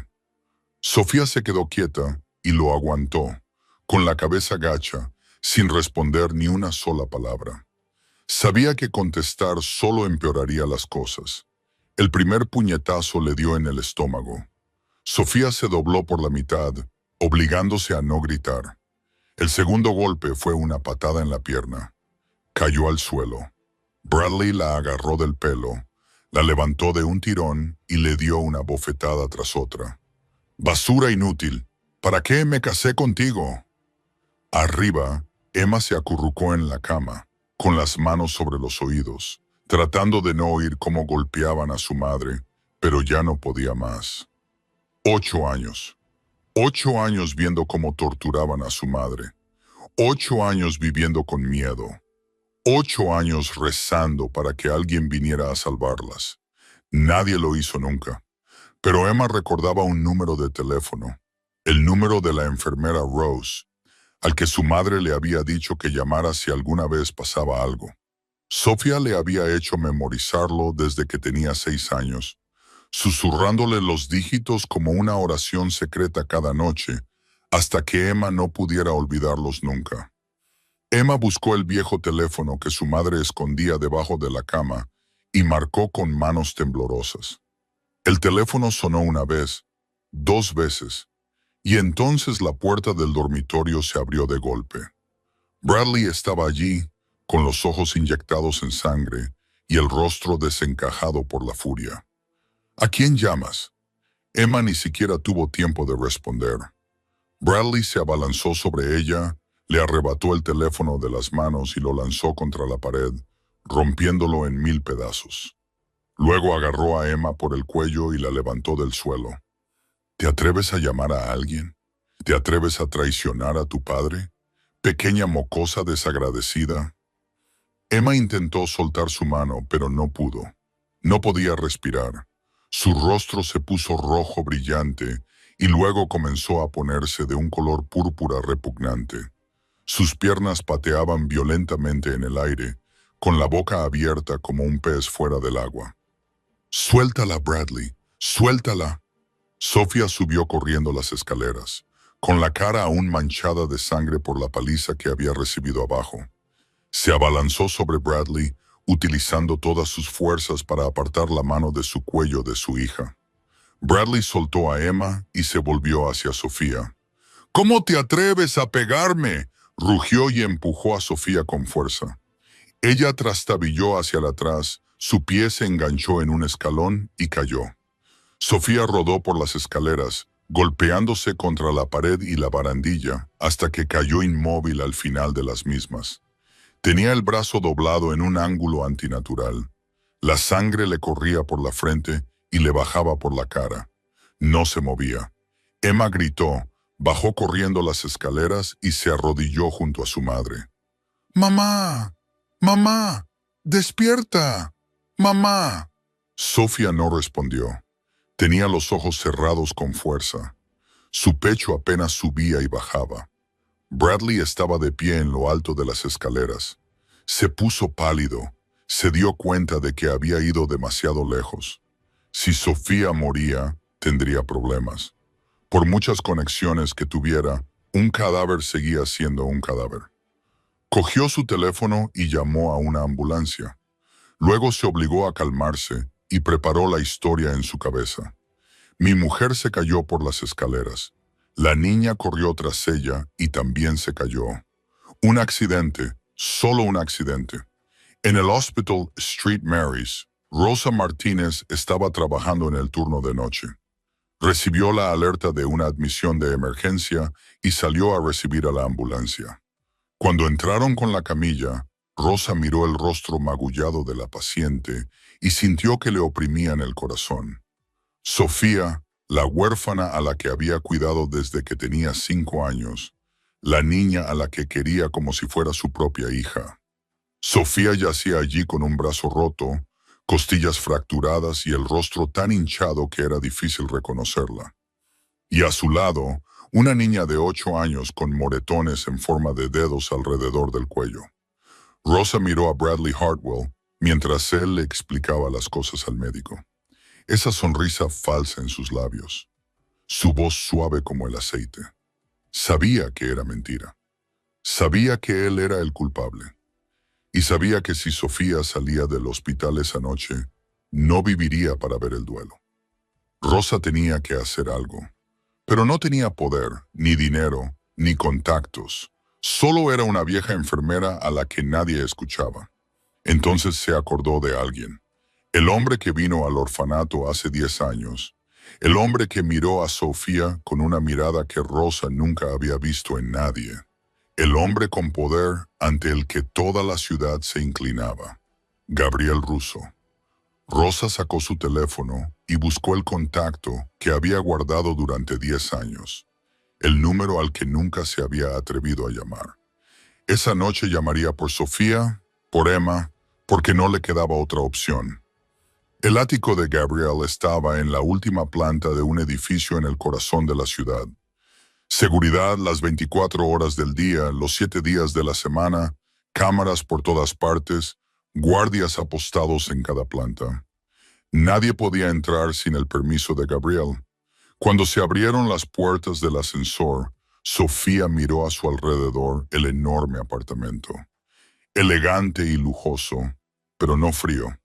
Sofía se quedó quieta y lo aguantó, con la cabeza gacha, sin responder ni una sola palabra. Sabía que contestar solo empeoraría las cosas. El primer puñetazo le dio en el estómago. Sofía se dobló por la mitad, obligándose a no gritar. El segundo golpe fue una patada en la pierna. Cayó al suelo. Bradley la agarró del pelo, la levantó de un tirón y le dio una bofetada tras otra. «Basura inútil, ¿para qué me casé contigo?» Arriba, Emma se acurrucó en la cama, con las manos sobre los oídos, tratando de no oír cómo golpeaban a su madre, pero ya no podía más. 8 años. 8 años viendo cómo torturaban a su madre. 8 años viviendo con miedo. 8 años rezando para que alguien viniera a salvarlas. Nadie lo hizo nunca. Pero Emma recordaba un número de teléfono, el número de la enfermera Rose, al que su madre le había dicho que llamara si alguna vez pasaba algo. Sofía le había hecho memorizarlo desde que tenía 6 años, susurrándole los dígitos como una oración secreta cada noche, hasta que Emma no pudiera olvidarlos nunca. Emma buscó el viejo teléfono que su madre escondía debajo de la cama y marcó con manos temblorosas. El teléfono sonó una vez, 2 veces, y entonces la puerta del dormitorio se abrió de golpe. Bradley estaba allí, con los ojos inyectados en sangre y el rostro desencajado por la furia. «¿A quién llamas?» Emma ni siquiera tuvo tiempo de responder. Bradley se abalanzó sobre ella, le arrebató el teléfono de las manos y lo lanzó contra la pared, rompiéndolo en 1000 pedazos. Luego agarró a Emma por el cuello y la levantó del suelo. «¿Te atreves a llamar a alguien? ¿Te atreves a traicionar a tu padre? Pequeña mocosa desagradecida». Emma intentó soltar su mano, pero no pudo. No podía respirar. Su rostro se puso rojo brillante y luego comenzó a ponerse de un color púrpura repugnante. Sus piernas pateaban violentamente en el aire, con la boca abierta como un pez fuera del agua. «Suéltala, Bradley, suéltala». Sofía subió corriendo las escaleras. con la cara aún manchada de sangre por la paliza que había recibido abajo. Se abalanzó sobre Bradley, utilizando todas sus fuerzas para apartar la mano de su cuello de su hija. Bradley soltó a Emma y se volvió hacia Sofía. «¿Cómo te atreves a pegarme?», rugió y empujó a Sofía con fuerza. Ella trastabilló hacia atrás, su pie se enganchó en un escalón y cayó. Sofía rodó por las escaleras, golpeándose contra la pared y la barandilla, hasta que cayó inmóvil al final de las mismas. Tenía el brazo doblado en un ángulo antinatural. La sangre le corría por la frente y le bajaba por la cara. No se movía. Emma gritó, bajó corriendo las escaleras y se arrodilló junto a su madre. «¡Mamá! ¡Mamá! ¡Despierta! ¡Mamá!». Sofía no respondió. Tenía los ojos cerrados con fuerza. Su pecho apenas subía y bajaba. Bradley estaba de pie en lo alto de las escaleras. Se puso pálido. Se dio cuenta de que había ido demasiado lejos. Si Sofía moría, tendría problemas. Por muchas conexiones que tuviera, un cadáver seguía siendo un cadáver. Cogió su teléfono y llamó a una ambulancia. Luego se obligó a calmarse y preparó la historia en su cabeza. Mi mujer se cayó por las escaleras. La niña corrió tras ella y también se cayó. Un accidente, solo un accidente. En el Hospital St. Mary's, Rosa Martínez estaba trabajando en el turno de noche. Recibió la alerta de una admisión de emergencia y salió a recibir a la ambulancia. Cuando entraron con la camilla, Rosa miró el rostro magullado de la paciente y sintió que le oprimían el corazón. Sofía, la huérfana a la que había cuidado desde que tenía 5 años, la niña a la que quería como si fuera su propia hija. Sofía yacía allí con un brazo roto, costillas fracturadas y el rostro tan hinchado que era difícil reconocerla. Y a su lado, una niña de 8 años con moretones en forma de dedos alrededor del cuello. Rosa miró a Bradley Hartwell mientras él le explicaba las cosas al médico. Esa sonrisa falsa en sus labios, su voz suave como el aceite. Sabía que era mentira. Sabía que él era el culpable. Y sabía que si Sofía salía del hospital esa noche, no viviría para ver el duelo. Rosa tenía que hacer algo, pero no tenía poder, ni dinero, ni contactos. Solo era una vieja enfermera a la que nadie escuchaba. Entonces se acordó de alguien. El hombre que vino al orfanato hace 10 años. El hombre que miró a Sofía con una mirada que Rosa nunca había visto en nadie. El hombre con poder ante el que toda la ciudad se inclinaba. Gabriel Russo. Rosa sacó su teléfono y buscó el contacto que había guardado durante 10 años. El número al que nunca se había atrevido a llamar. Esa noche llamaría por Sofía, por Emma, porque no le quedaba otra opción. El ático de Gabriel estaba en la última planta de un edificio en el corazón de la ciudad. Seguridad las 24 horas del día, los 7 días de la semana, cámaras por todas partes, guardias apostados en cada planta. Nadie podía entrar sin el permiso de Gabriel. Cuando se abrieron las puertas del ascensor, Sofía miró a su alrededor el enorme apartamento. Elegante y lujoso, pero no frío.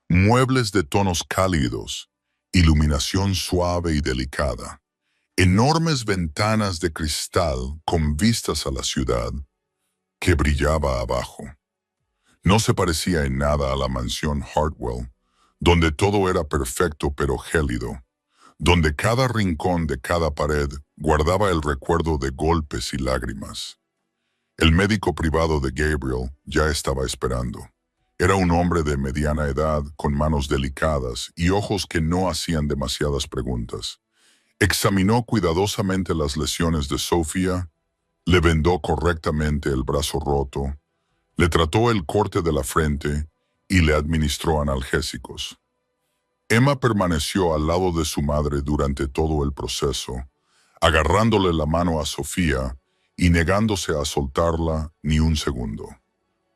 Muebles de tonos cálidos, iluminación suave y delicada, enormes ventanas de cristal con vistas a la ciudad que brillaba abajo. No se parecía en nada a la mansión Hartwell, donde todo era perfecto pero gélido, donde cada rincón de cada pared guardaba el recuerdo de golpes y lágrimas. El médico privado de Gabriel ya estaba esperando. Era un hombre de mediana edad, con manos delicadas y ojos que no hacían demasiadas preguntas. Examinó cuidadosamente las lesiones de Sofía, le vendó correctamente el brazo roto, le trató el corte de la frente y le administró analgésicos. Emma permaneció al lado de su madre durante todo el proceso, agarrándole la mano a Sofía y negándose a soltarla ni un segundo.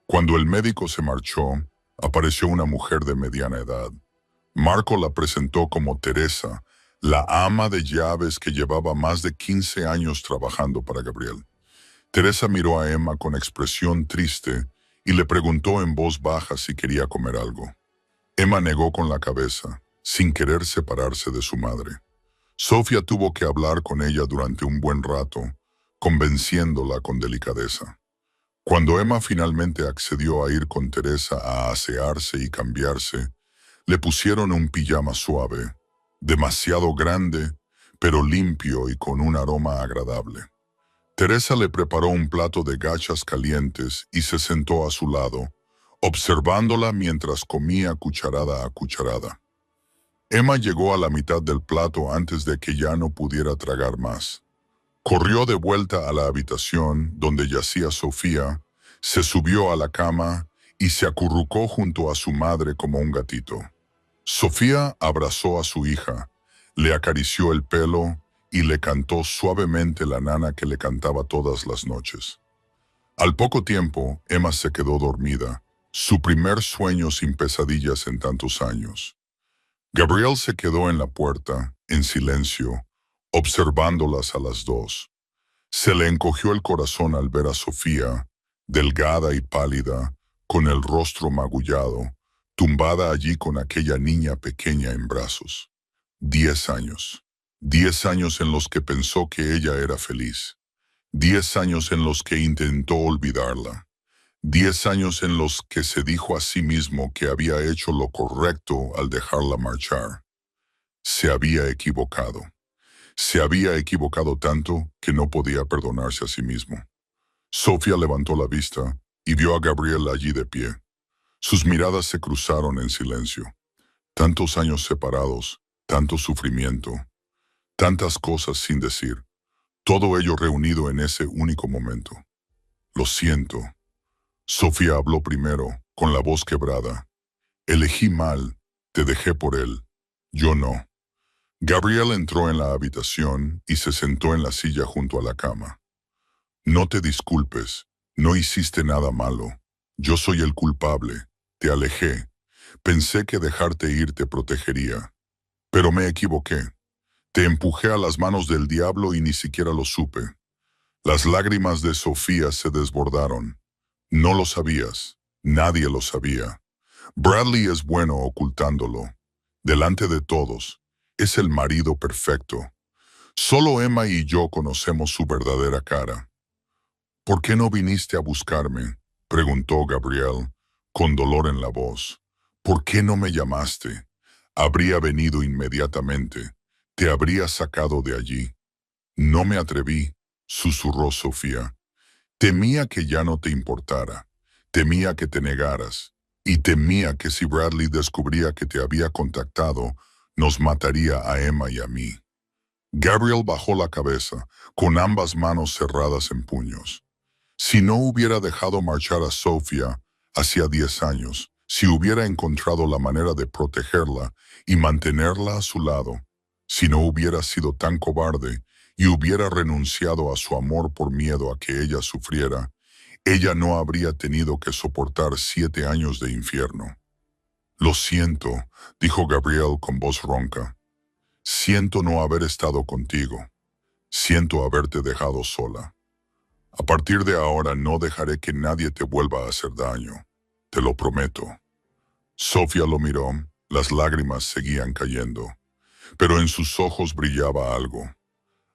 Cuando el médico se marchó, apareció una mujer de mediana edad. Marco la presentó como Teresa, la ama de llaves que llevaba más de 15 años trabajando para Gabriel. Teresa miró a Emma con expresión triste y le preguntó en voz baja si quería comer algo. Emma negó con la cabeza, sin querer separarse de su madre. Sofía tuvo que hablar con ella durante un buen rato, convenciéndola con delicadeza. Cuando Emma finalmente accedió a ir con Teresa a asearse y cambiarse, le pusieron un pijama suave, demasiado grande, pero limpio y con un aroma agradable. Teresa le preparó un plato de gachas calientes y se sentó a su lado, observándola mientras comía cucharada a cucharada. Emma llegó a la mitad del plato antes de que ya no pudiera tragar más. Corrió de vuelta a la habitación donde yacía Sofía, se subió a la cama y se acurrucó junto a su madre como un gatito. Sofía abrazó a su hija, le acarició el pelo y le cantó suavemente la nana que le cantaba todas las noches. Al poco tiempo, Emma se quedó dormida, su primer sueño sin pesadillas en tantos años. Gabriel se quedó en la puerta, en silencio, observándolas a las dos. Se le encogió el corazón al ver a Sofía, delgada y pálida, con el rostro magullado, tumbada allí con aquella niña pequeña en brazos. 10 años. 10 años en los que pensó que ella era feliz. 10 años en los que intentó olvidarla. 10 años en los que se dijo a sí mismo que había hecho lo correcto al dejarla marchar. Se había equivocado. Se había equivocado tanto que no podía perdonarse a sí mismo. Sofía levantó la vista y vio a Gabriel allí de pie. Sus miradas se cruzaron en silencio. Tantos años separados, tanto sufrimiento, tantas cosas sin decir, todo ello reunido en ese único momento. Lo siento. Sofía habló primero, con la voz quebrada. Elegí mal, te dejé por él. Yo no. Gabriel entró en la habitación y se sentó en la silla junto a la cama. No te disculpes, no hiciste nada malo. Yo soy el culpable. Te alejé. Pensé que dejarte ir te protegería. Pero me equivoqué. Te empujé a las manos del diablo y ni siquiera lo supe. Las lágrimas de Sofía se desbordaron. No lo sabías. Nadie lo sabía. Bradley es bueno ocultándolo. Delante de todos. Es el marido perfecto. Solo Emma y yo conocemos su verdadera cara. ¿Por qué no viniste a buscarme?, preguntó Gabriel, con dolor en la voz. ¿Por qué no me llamaste? Habría venido inmediatamente. Te habría sacado de allí. No me atreví, susurró Sofía. Temía que ya no te importara. Temía que te negaras. Y temía que si Bradley descubría que te había contactado, nos mataría a Emma y a mí. Gabriel bajó la cabeza, con ambas manos cerradas en puños. Si no hubiera dejado marchar a Sofía hacía 10 años, si hubiera encontrado la manera de protegerla y mantenerla a su lado, si no hubiera sido tan cobarde y hubiera renunciado a su amor por miedo a que ella sufriera, ella no habría tenido que soportar 7 años de infierno. Lo siento, dijo Gabriel con voz ronca. Siento no haber estado contigo. Siento haberte dejado sola. A partir de ahora no dejaré que nadie te vuelva a hacer daño. Te lo prometo. Sofía lo miró, las lágrimas seguían cayendo, pero en sus ojos brillaba algo.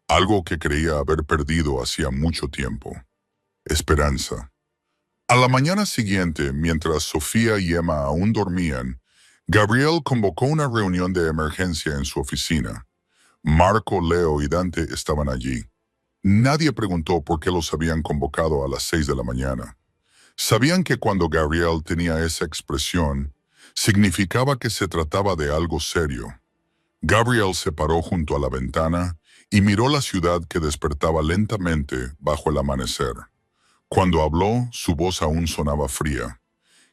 Algo que creía haber perdido hacía mucho tiempo. Esperanza. A la mañana siguiente, mientras Sofía y Emma aún dormían, Gabriel convocó una reunión de emergencia en su oficina. Marco, Leo y Dante estaban allí. Nadie preguntó por qué los habían convocado a las 6 de la mañana. Sabían que cuando Gabriel tenía esa expresión, significaba que se trataba de algo serio. Gabriel se paró junto a la ventana y miró la ciudad que despertaba lentamente bajo el amanecer. Cuando habló, su voz aún sonaba fría.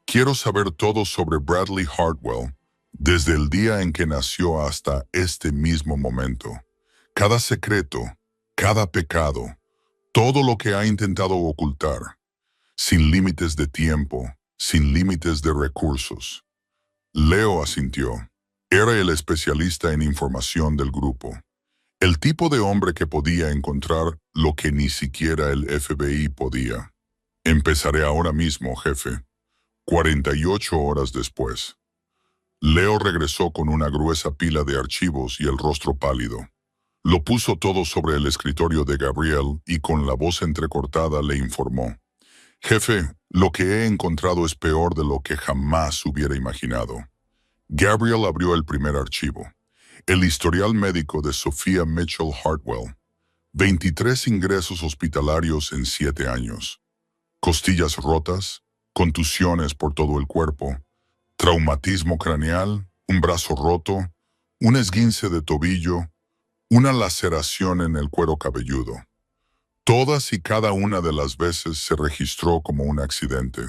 Quiero saber todo sobre Bradley Hartwell, desde el día en que nació hasta este mismo momento. Cada secreto, cada pecado, todo lo que ha intentado ocultar, sin límites de tiempo, sin límites de recursos. Leo asintió. Era el especialista en información del grupo. El tipo de hombre que podía encontrar lo que ni siquiera el FBI podía. Empezaré ahora mismo, jefe. 48 horas después. Leo regresó con una gruesa pila de archivos y el rostro pálido. Lo puso todo sobre el escritorio de Gabriel y con la voz entrecortada le informó. Jefe, lo que he encontrado es peor de lo que jamás hubiera imaginado. Gabriel abrió el primer archivo. El historial médico de Sophia Mitchell Hartwell. 23 ingresos hospitalarios en 7 años. Costillas rotas, contusiones por todo el cuerpo, traumatismo craneal, un brazo roto, un esguince de tobillo, una laceración en el cuero cabelludo. Todas y cada una de las veces se registró como un accidente.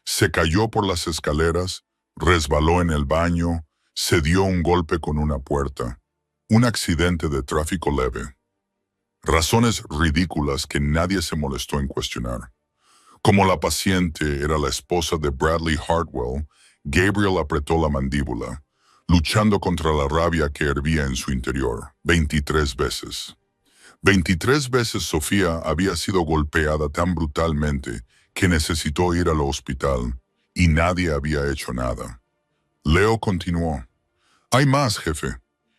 Se cayó por las escaleras, resbaló en el baño, se dio un golpe con una puerta. Un accidente de tráfico leve. Razones ridículas que nadie se molestó en cuestionar. Como la paciente era la esposa de Bradley Hartwell, Gabriel apretó la mandíbula, luchando contra la rabia que hervía en su interior, 23 veces. 23 veces Sofía había sido golpeada tan brutalmente que necesitó ir al hospital y nadie había hecho nada. Leo continuó. Hay más, jefe.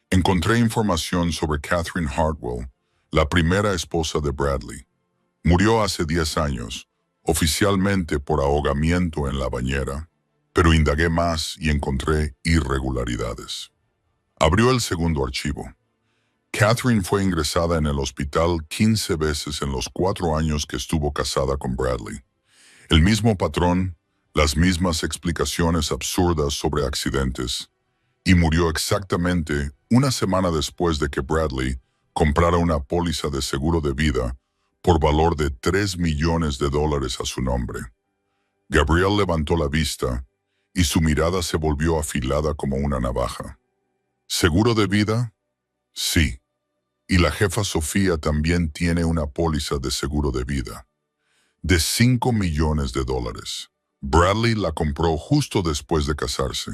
Encontré información sobre Catherine Hartwell, la primera esposa de Bradley. Murió hace 10 años, oficialmente por ahogamiento en la bañera, pero indagué más y encontré irregularidades. Abrió el segundo archivo. Catherine fue ingresada en el hospital 15 veces en los 4 años que estuvo casada con Bradley. El mismo patrón, las mismas explicaciones absurdas sobre accidentes, y murió exactamente una semana después de que Bradley comprara una póliza de seguro de vida por valor de $3 millones a su nombre. Gabriel levantó la vista y su mirada se volvió afilada como una navaja. ¿Seguro de vida? Sí. Y la jefa Sofía también tiene una póliza de seguro de vida, de $5 millones. Bradley la compró justo después de casarse.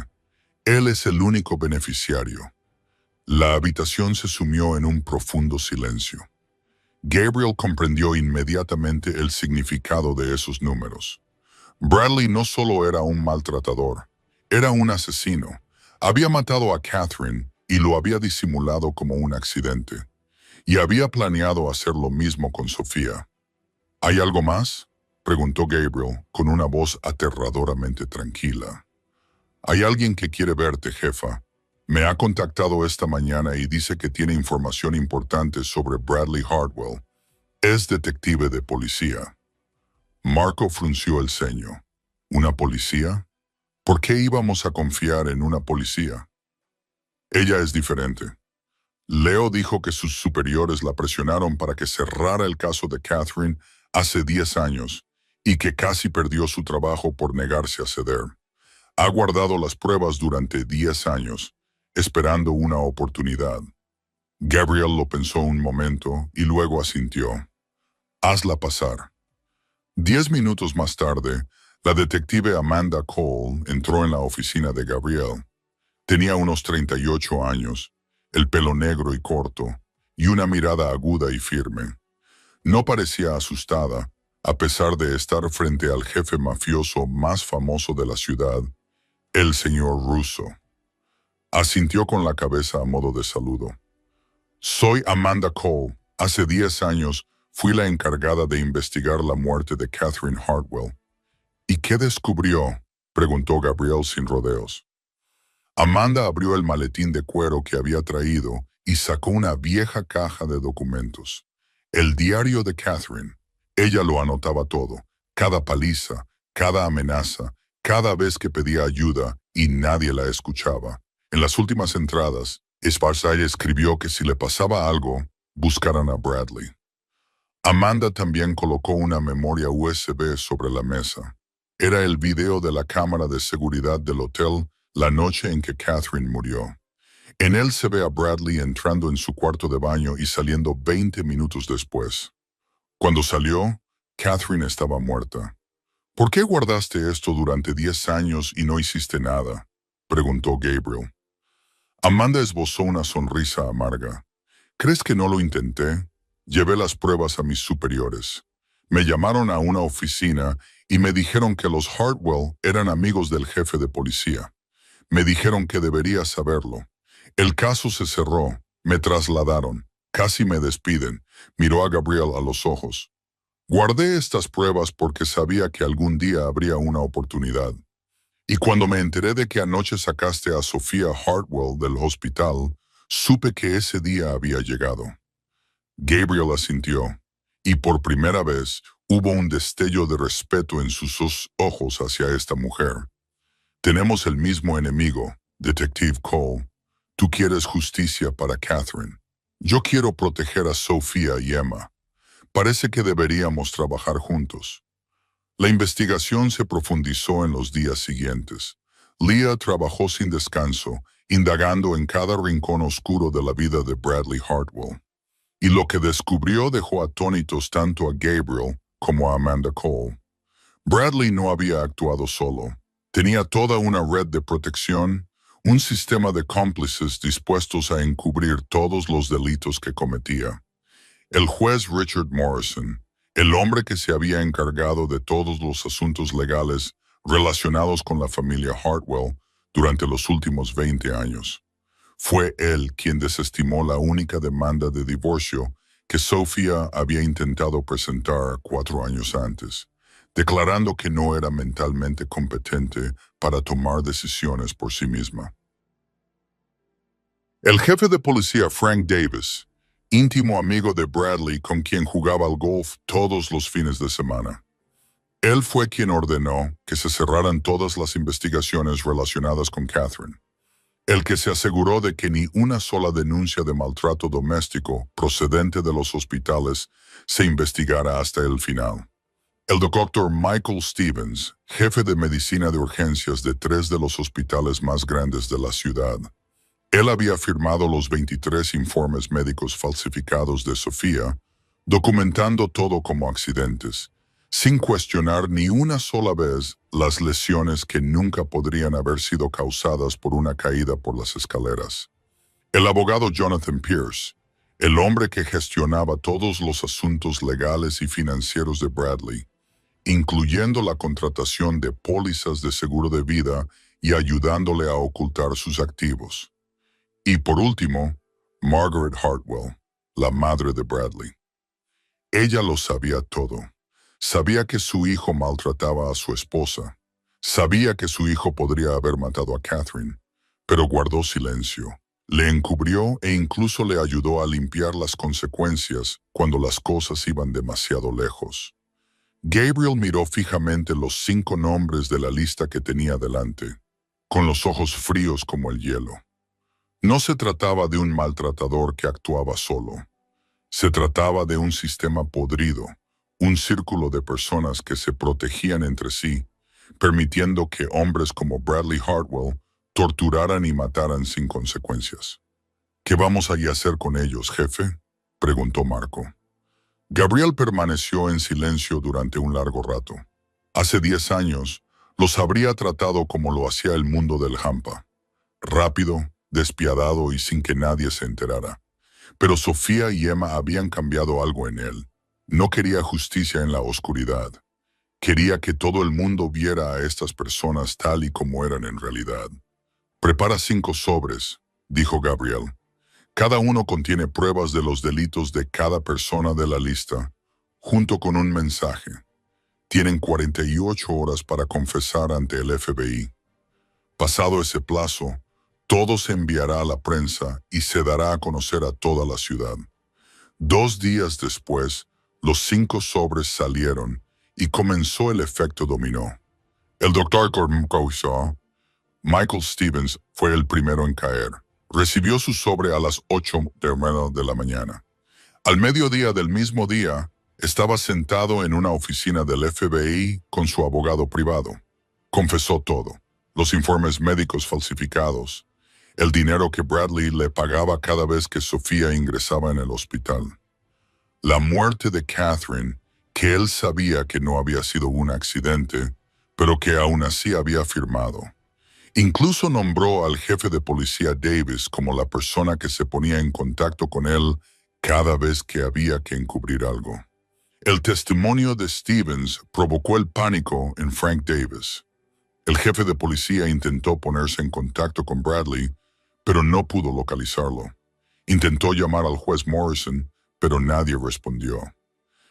Él es el único beneficiario. La habitación se sumió en un profundo silencio. Gabriel comprendió inmediatamente el significado de esos números. Bradley no solo era un maltratador, era un asesino. Había matado a Catherine y lo había disimulado como un accidente. Y había planeado hacer lo mismo con Sofía. ¿Hay algo más?, preguntó Gabriel con una voz aterradoramente tranquila. Hay alguien que quiere verte, jefa. Me ha contactado esta mañana y dice que tiene información importante sobre Bradley Hartwell. Es detective de policía. Marco frunció el ceño. ¿Una policía? ¿Por qué íbamos a confiar en una policía? Ella es diferente. Leo dijo que sus superiores la presionaron para que cerrara el caso de Catherine hace 10 años y que casi perdió su trabajo por negarse a ceder. Ha guardado las pruebas durante 10 años, esperando una oportunidad. Gabriel lo pensó un momento y luego asintió. Hazla pasar. 10 minutos más tarde, la detective Amanda Cole entró en la oficina de Gabriel. Tenía unos 38 años, el pelo negro y corto, y una mirada aguda y firme. No parecía asustada, a pesar de estar frente al jefe mafioso más famoso de la ciudad, el señor Russo. Asintió con la cabeza a modo de saludo. Soy Amanda Cole. Hace 10 años fui la encargada de investigar la muerte de Catherine Hartwell. ¿Y qué descubrió?, preguntó Gabriel sin rodeos. Amanda abrió el maletín de cuero que había traído y sacó una vieja caja de documentos. El diario de Catherine. Ella lo anotaba todo, cada paliza, cada amenaza, cada vez que pedía ayuda y nadie la escuchaba. En las últimas entradas, Sparside escribió que si le pasaba algo, buscaran a Bradley. Amanda también colocó una memoria USB sobre la mesa. Era el video de la cámara de seguridad del hotel la noche en que Catherine murió. En él se ve a Bradley entrando en su cuarto de baño y saliendo 20 minutos después. Cuando salió, Catherine estaba muerta. ¿Por qué guardaste esto durante 10 años y no hiciste nada?, preguntó Gabriel. Amanda esbozó una sonrisa amarga. ¿Crees que no lo intenté? Llevé las pruebas a mis superiores. Me llamaron a una oficina y me dijeron que los Hartwell eran amigos del jefe de policía. Me dijeron que debería saberlo. El caso se cerró. Me trasladaron. Casi me despiden. Miró a Gabriel a los ojos. Guardé estas pruebas porque sabía que algún día habría una oportunidad. Y cuando me enteré de que anoche sacaste a Sofía Hartwell del hospital, supe que ese día había llegado. Gabriel asintió, y por primera vez hubo un destello de respeto en sus ojos hacia esta mujer. Tenemos el mismo enemigo, Detective Cole. Tú quieres justicia para Catherine. Yo quiero proteger a Sofía y Emma. Parece que deberíamos trabajar juntos. La investigación se profundizó en los días siguientes. Leah trabajó sin descanso, indagando en cada rincón oscuro de la vida de Bradley Hartwell. Y lo que descubrió dejó atónitos tanto a Gabriel como a Amanda Cole. Bradley no había actuado solo. Tenía toda una red de protección, un sistema de cómplices dispuestos a encubrir todos los delitos que cometía. El juez Richard Morrison, el hombre que se había encargado de todos los asuntos legales relacionados con la familia Hartwell durante los últimos 20 años. Fue él quien desestimó la única demanda de divorcio que Sofía había intentado presentar 4 años antes, declarando que no era mentalmente competente para tomar decisiones por sí misma. El jefe de policía Frank Davis, íntimo amigo de Bradley con quien jugaba al golf todos los fines de semana. Él fue quien ordenó que se cerraran todas las investigaciones relacionadas con Catherine. El que se aseguró de que ni una sola denuncia de maltrato doméstico procedente de los hospitales se investigara hasta el final. El doctor Michael Stevens, jefe de medicina de urgencias de 3 de los hospitales más grandes de la ciudad. Él había firmado los 23 informes médicos falsificados de Sofía, documentando todo como accidentes, sin cuestionar ni una sola vez las lesiones que nunca podrían haber sido causadas por una caída por las escaleras. El abogado Jonathan Pierce, el hombre que gestionaba todos los asuntos legales y financieros de Bradley, incluyendo la contratación de pólizas de seguro de vida y ayudándole a ocultar sus activos. Y por último, Margaret Hartwell, la madre de Bradley. Ella lo sabía todo. Sabía que su hijo maltrataba a su esposa. Sabía que su hijo podría haber matado a Catherine, pero guardó silencio. Le encubrió e incluso le ayudó a limpiar las consecuencias cuando las cosas iban demasiado lejos. Gabriel miró fijamente los 5 nombres de la lista que tenía delante, con los ojos fríos como el hielo. No se trataba de un maltratador que actuaba solo. Se trataba de un sistema podrido, un círculo de personas que se protegían entre sí, permitiendo que hombres como Bradley Hartwell torturaran y mataran sin consecuencias. ¿Qué vamos a hacer con ellos, jefe?, preguntó Marco. Gabriel permaneció en silencio durante un largo rato. Hace 10 años, los habría tratado como lo hacía el mundo del Hampa. Rápido, despiadado y sin que nadie se enterara. Pero Sofía y Emma habían cambiado algo en él. No quería justicia en la oscuridad. Quería que todo el mundo viera a estas personas tal y como eran en realidad. Prepara 5 sobres, dijo Gabriel. Cada uno contiene pruebas de los delitos de cada persona de la lista, junto con un mensaje. Tienen 48 horas para confesar ante el FBI. Pasado ese plazo, todo se enviará a la prensa y se dará a conocer a toda la ciudad. 2 días después, los 5 sobres salieron y comenzó el efecto dominó. El doctor Cormcoisa, Michael Stevens, fue el primero en caer. Recibió su sobre a las 8 de la mañana. Al mediodía del mismo día, estaba sentado en una oficina del FBI con su abogado privado. Confesó todo: los informes médicos falsificados, el dinero que Bradley le pagaba cada vez que Sofía ingresaba en el hospital, la muerte de Catherine, que él sabía que no había sido un accidente, pero que aún así había firmado, Incluso nombró al jefe de policía Davis como la persona que se ponía en contacto con él cada vez que había que encubrir algo. El testimonio de Stevens provocó el pánico en Frank Davis. El jefe de policía intentó ponerse en contacto con Bradley, pero no pudo localizarlo. Intentó llamar al juez Morrison, pero nadie respondió.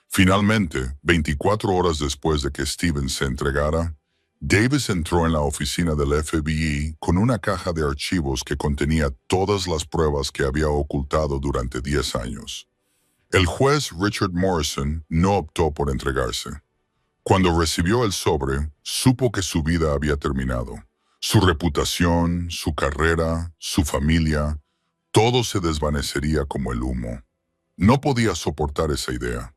Finalmente, 24 horas después de que Stevens se entregara, Davis entró en la oficina del FBI con una caja de archivos que contenía todas las pruebas que había ocultado durante 10 años. El juez Richard Morrison no optó por entregarse. Cuando recibió el sobre, supo que su vida había terminado. Su reputación, su carrera, su familia, todo se desvanecería como el humo. No podía soportar esa idea.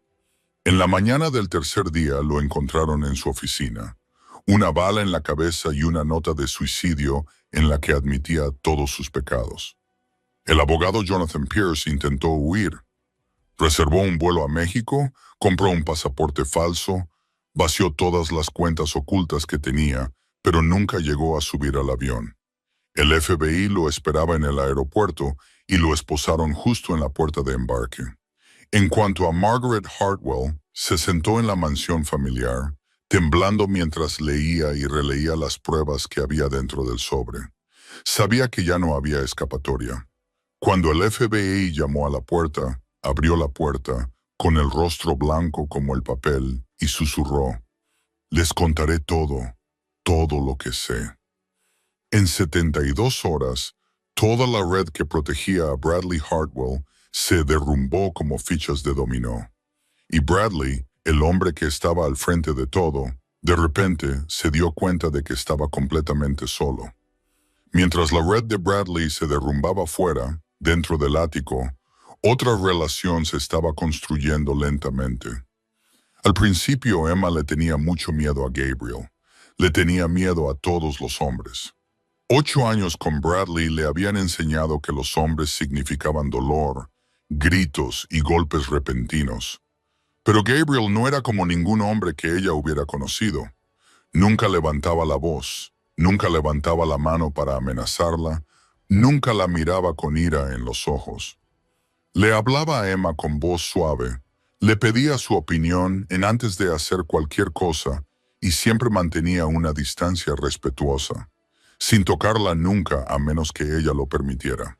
En la mañana del tercer día lo encontraron en su oficina, una bala en la cabeza y una nota de suicidio en la que admitía todos sus pecados. El abogado Jonathan Pierce intentó huir. Reservó un vuelo a México, compró un pasaporte falso, vació todas las cuentas ocultas que tenía, pero nunca llegó a subir al avión. El FBI lo esperaba en el aeropuerto y lo esposaron justo en la puerta de embarque. En cuanto a Margaret Hartwell, se sentó en la mansión familiar, temblando mientras leía y releía las pruebas que había dentro del sobre. Sabía que ya no había escapatoria. Cuando el FBI llamó a la puerta, abrió la puerta, con el rostro blanco como el papel, y susurró: «Les contaré todo, todo lo que sé». En 72 horas, toda la red que protegía a Bradley Hartwell se derrumbó como fichas de dominó. Y Bradley, el hombre que estaba al frente de todo, de repente se dio cuenta de que estaba completamente solo. Mientras la red de Bradley se derrumbaba fuera, dentro del ático, otra relación se estaba construyendo lentamente. Al principio Emma le tenía mucho miedo a Gabriel. Le tenía miedo a todos los hombres. 8 años con Bradley le habían enseñado que los hombres significaban dolor, gritos y golpes repentinos. Pero Gabriel no era como ningún hombre que ella hubiera conocido. Nunca levantaba la voz, nunca levantaba la mano para amenazarla, nunca la miraba con ira en los ojos. Le hablaba a Emma con voz suave, le pedía su opinión en antes de hacer cualquier cosa y siempre mantenía una distancia respetuosa, sin tocarla nunca a menos que ella lo permitiera.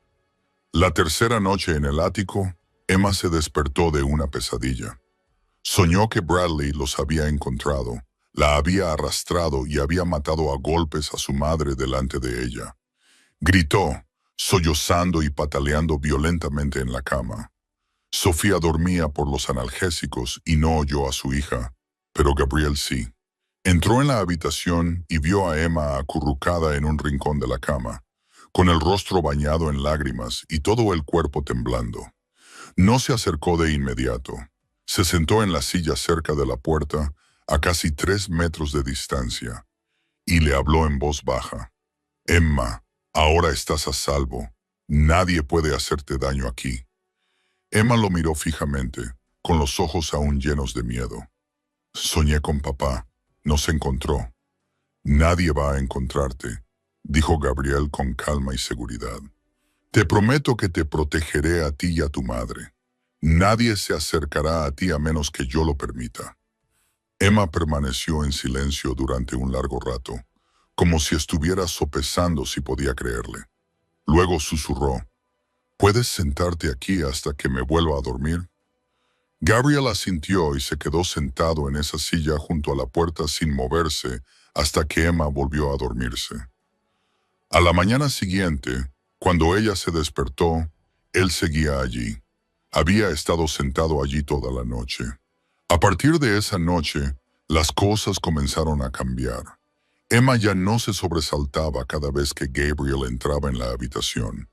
La tercera noche en el ático, Emma se despertó de una pesadilla. Soñó que Bradley los había encontrado, la había arrastrado y había matado a golpes a su madre delante de ella. Gritó, sollozando y pataleando violentamente en la cama. Sofía dormía por los analgésicos y no oyó a su hija, pero Gabriel sí. Entró en la habitación y vio a Emma acurrucada en un rincón de la cama, con el rostro bañado en lágrimas y todo el cuerpo temblando. No se acercó de inmediato. Se sentó en la silla cerca de la puerta, a casi 3 metros de distancia, y le habló en voz baja. «Emma, ahora estás a salvo. Nadie puede hacerte daño aquí». Emma lo miró fijamente, con los ojos aún llenos de miedo. «Soñé con papá. Nos encontró. Nadie va a encontrarte», dijo Gabriel con calma y seguridad. «Te prometo que te protegeré a ti y a tu madre. Nadie se acercará a ti a menos que yo lo permita». Emma permaneció en silencio durante un largo rato, como si estuviera sopesando si podía creerle. Luego susurró: «¿Puedes sentarte aquí hasta que me vuelva a dormir?» Gabriel asintió y se quedó sentado en esa silla junto a la puerta sin moverse hasta que Emma volvió a dormirse. A la mañana siguiente, cuando ella se despertó, él seguía allí. Había estado sentado allí toda la noche. A partir de esa noche, las cosas comenzaron a cambiar. Emma ya no se sobresaltaba cada vez que Gabriel entraba en la habitación.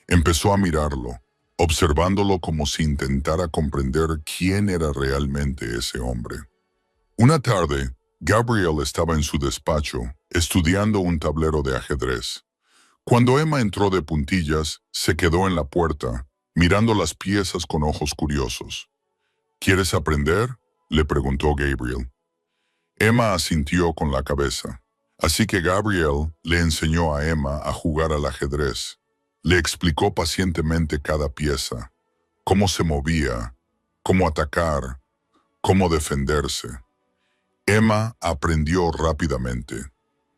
Empezó a mirarlo, observándolo como si intentara comprender quién era realmente ese hombre. Una tarde, Gabriel estaba en su despacho, estudiando un tablero de ajedrez. Cuando Emma entró de puntillas, se quedó en la puerta, mirando las piezas con ojos curiosos. «¿Quieres aprender?», le preguntó Gabriel. Emma asintió con la cabeza. Así que Gabriel le enseñó a Emma a jugar al ajedrez. Le explicó pacientemente cada pieza, cómo se movía, cómo atacar, cómo defenderse. Emma aprendió rápidamente.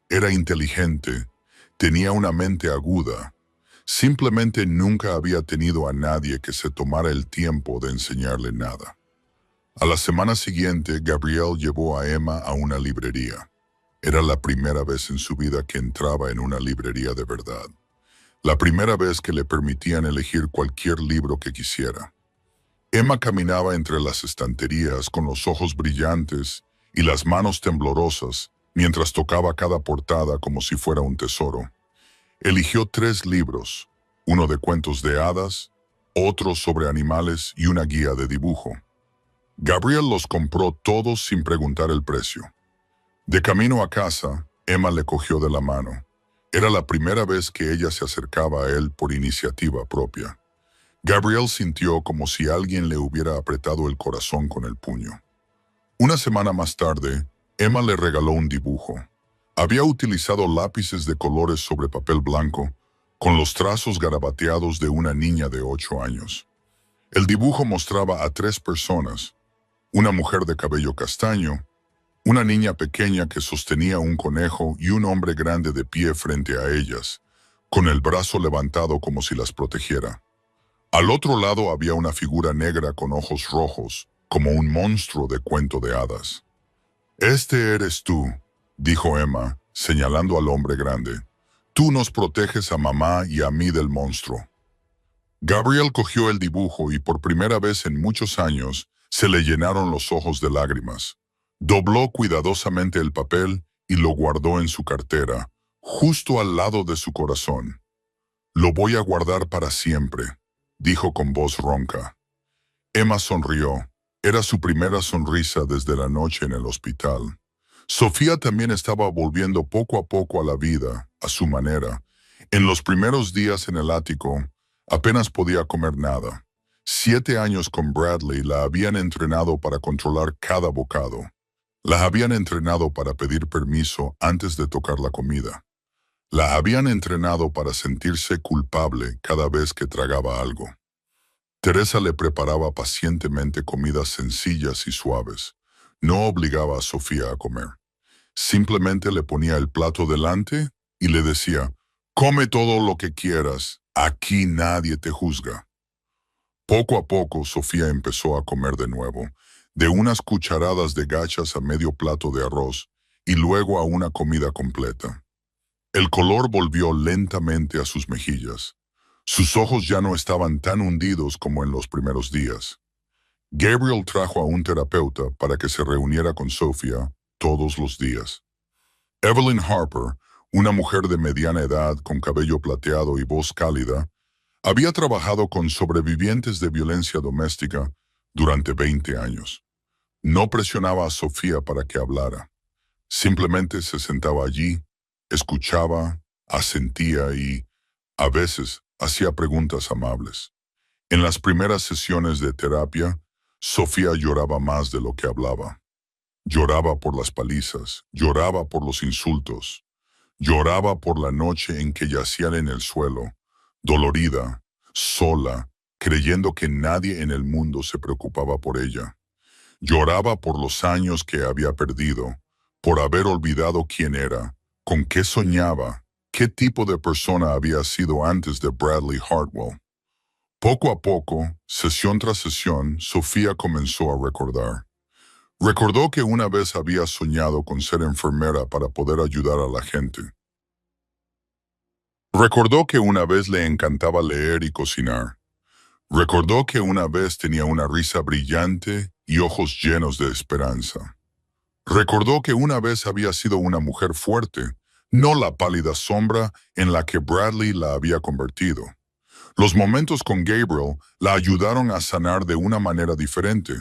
Era inteligente, tenía una mente aguda. Simplemente nunca había tenido a nadie que se tomara el tiempo de enseñarle nada. A la semana siguiente, Gabriel llevó a Emma a una librería. Era la primera vez en su vida que entraba en una librería de verdad. La primera vez que le permitían elegir cualquier libro que quisiera. Emma caminaba entre las estanterías con los ojos brillantes y las manos temblorosas mientras tocaba cada portada como si fuera un tesoro. Eligió 3 libros, uno de cuentos de hadas, otro sobre animales y una guía de dibujo. Gabriel los compró todos sin preguntar el precio. De camino a casa, Emma le cogió de la mano. Era la primera vez que ella se acercaba a él por iniciativa propia. Gabriel sintió como si alguien le hubiera apretado el corazón con el puño. Una semana más tarde, Emma le regaló un dibujo. Había utilizado lápices de colores sobre papel blanco, con los trazos garabateados de una niña de 8 años. El dibujo mostraba a 3 personas, una mujer de cabello castaño, una niña pequeña que sostenía un conejo y un hombre grande de pie frente a ellas, con el brazo levantado como si las protegiera. Al otro lado había una figura negra con ojos rojos, como un monstruo de cuento de hadas. «Este eres tú», dijo Emma, señalando al hombre grande. «Tú nos proteges a mamá y a mí del monstruo». Gabriel cogió el dibujo y por primera vez en muchos años se le llenaron los ojos de lágrimas. Dobló cuidadosamente el papel y lo guardó en su cartera, justo al lado de su corazón. «Lo voy a guardar para siempre», dijo con voz ronca. Emma sonrió. Era su primera sonrisa desde la noche en el hospital. Sofía también estaba volviendo poco a poco a la vida, a su manera. En los primeros días en el ático, apenas podía comer nada. 7 años con Bradley la habían entrenado para controlar cada bocado. La habían entrenado para pedir permiso antes de tocar la comida. La habían entrenado para sentirse culpable cada vez que tragaba algo. Teresa le preparaba pacientemente comidas sencillas y suaves. No obligaba a Sofía a comer. Simplemente le ponía el plato delante y le decía, «Come todo lo que quieras, aquí nadie te juzga». Poco a poco, Sofía empezó a comer de nuevo, de unas cucharadas de gachas a medio plato de arroz y luego a una comida completa. El color volvió lentamente a sus mejillas. Sus ojos ya no estaban tan hundidos como en los primeros días. Gabriel trajo a un terapeuta para que se reuniera con Sofía todos los días. Evelyn Harper, una mujer de mediana edad con cabello plateado y voz cálida, había trabajado con sobrevivientes de violencia doméstica durante 20 años. No presionaba a Sofía para que hablara. Simplemente se sentaba allí, escuchaba, asentía y, a veces, hacía preguntas amables. En las primeras sesiones de terapia, Sofía lloraba más de lo que hablaba. Lloraba por las palizas, lloraba por los insultos, lloraba por la noche en que yacían en el suelo, dolorida, sola, creyendo que nadie en el mundo se preocupaba por ella. Lloraba por los años que había perdido, por haber olvidado quién era, con qué soñaba, qué tipo de persona había sido antes de Bradley Hartwell. Poco a poco, sesión tras sesión, Sofía comenzó a recordar. Recordó que una vez había soñado con ser enfermera para poder ayudar a la gente. Recordó que una vez le encantaba leer y cocinar. Recordó que una vez tenía una risa brillante y ojos llenos de esperanza. Recordó que una vez había sido una mujer fuerte, no la pálida sombra en la que Bradley la había convertido. Los momentos con Gabriel la ayudaron a sanar de una manera diferente.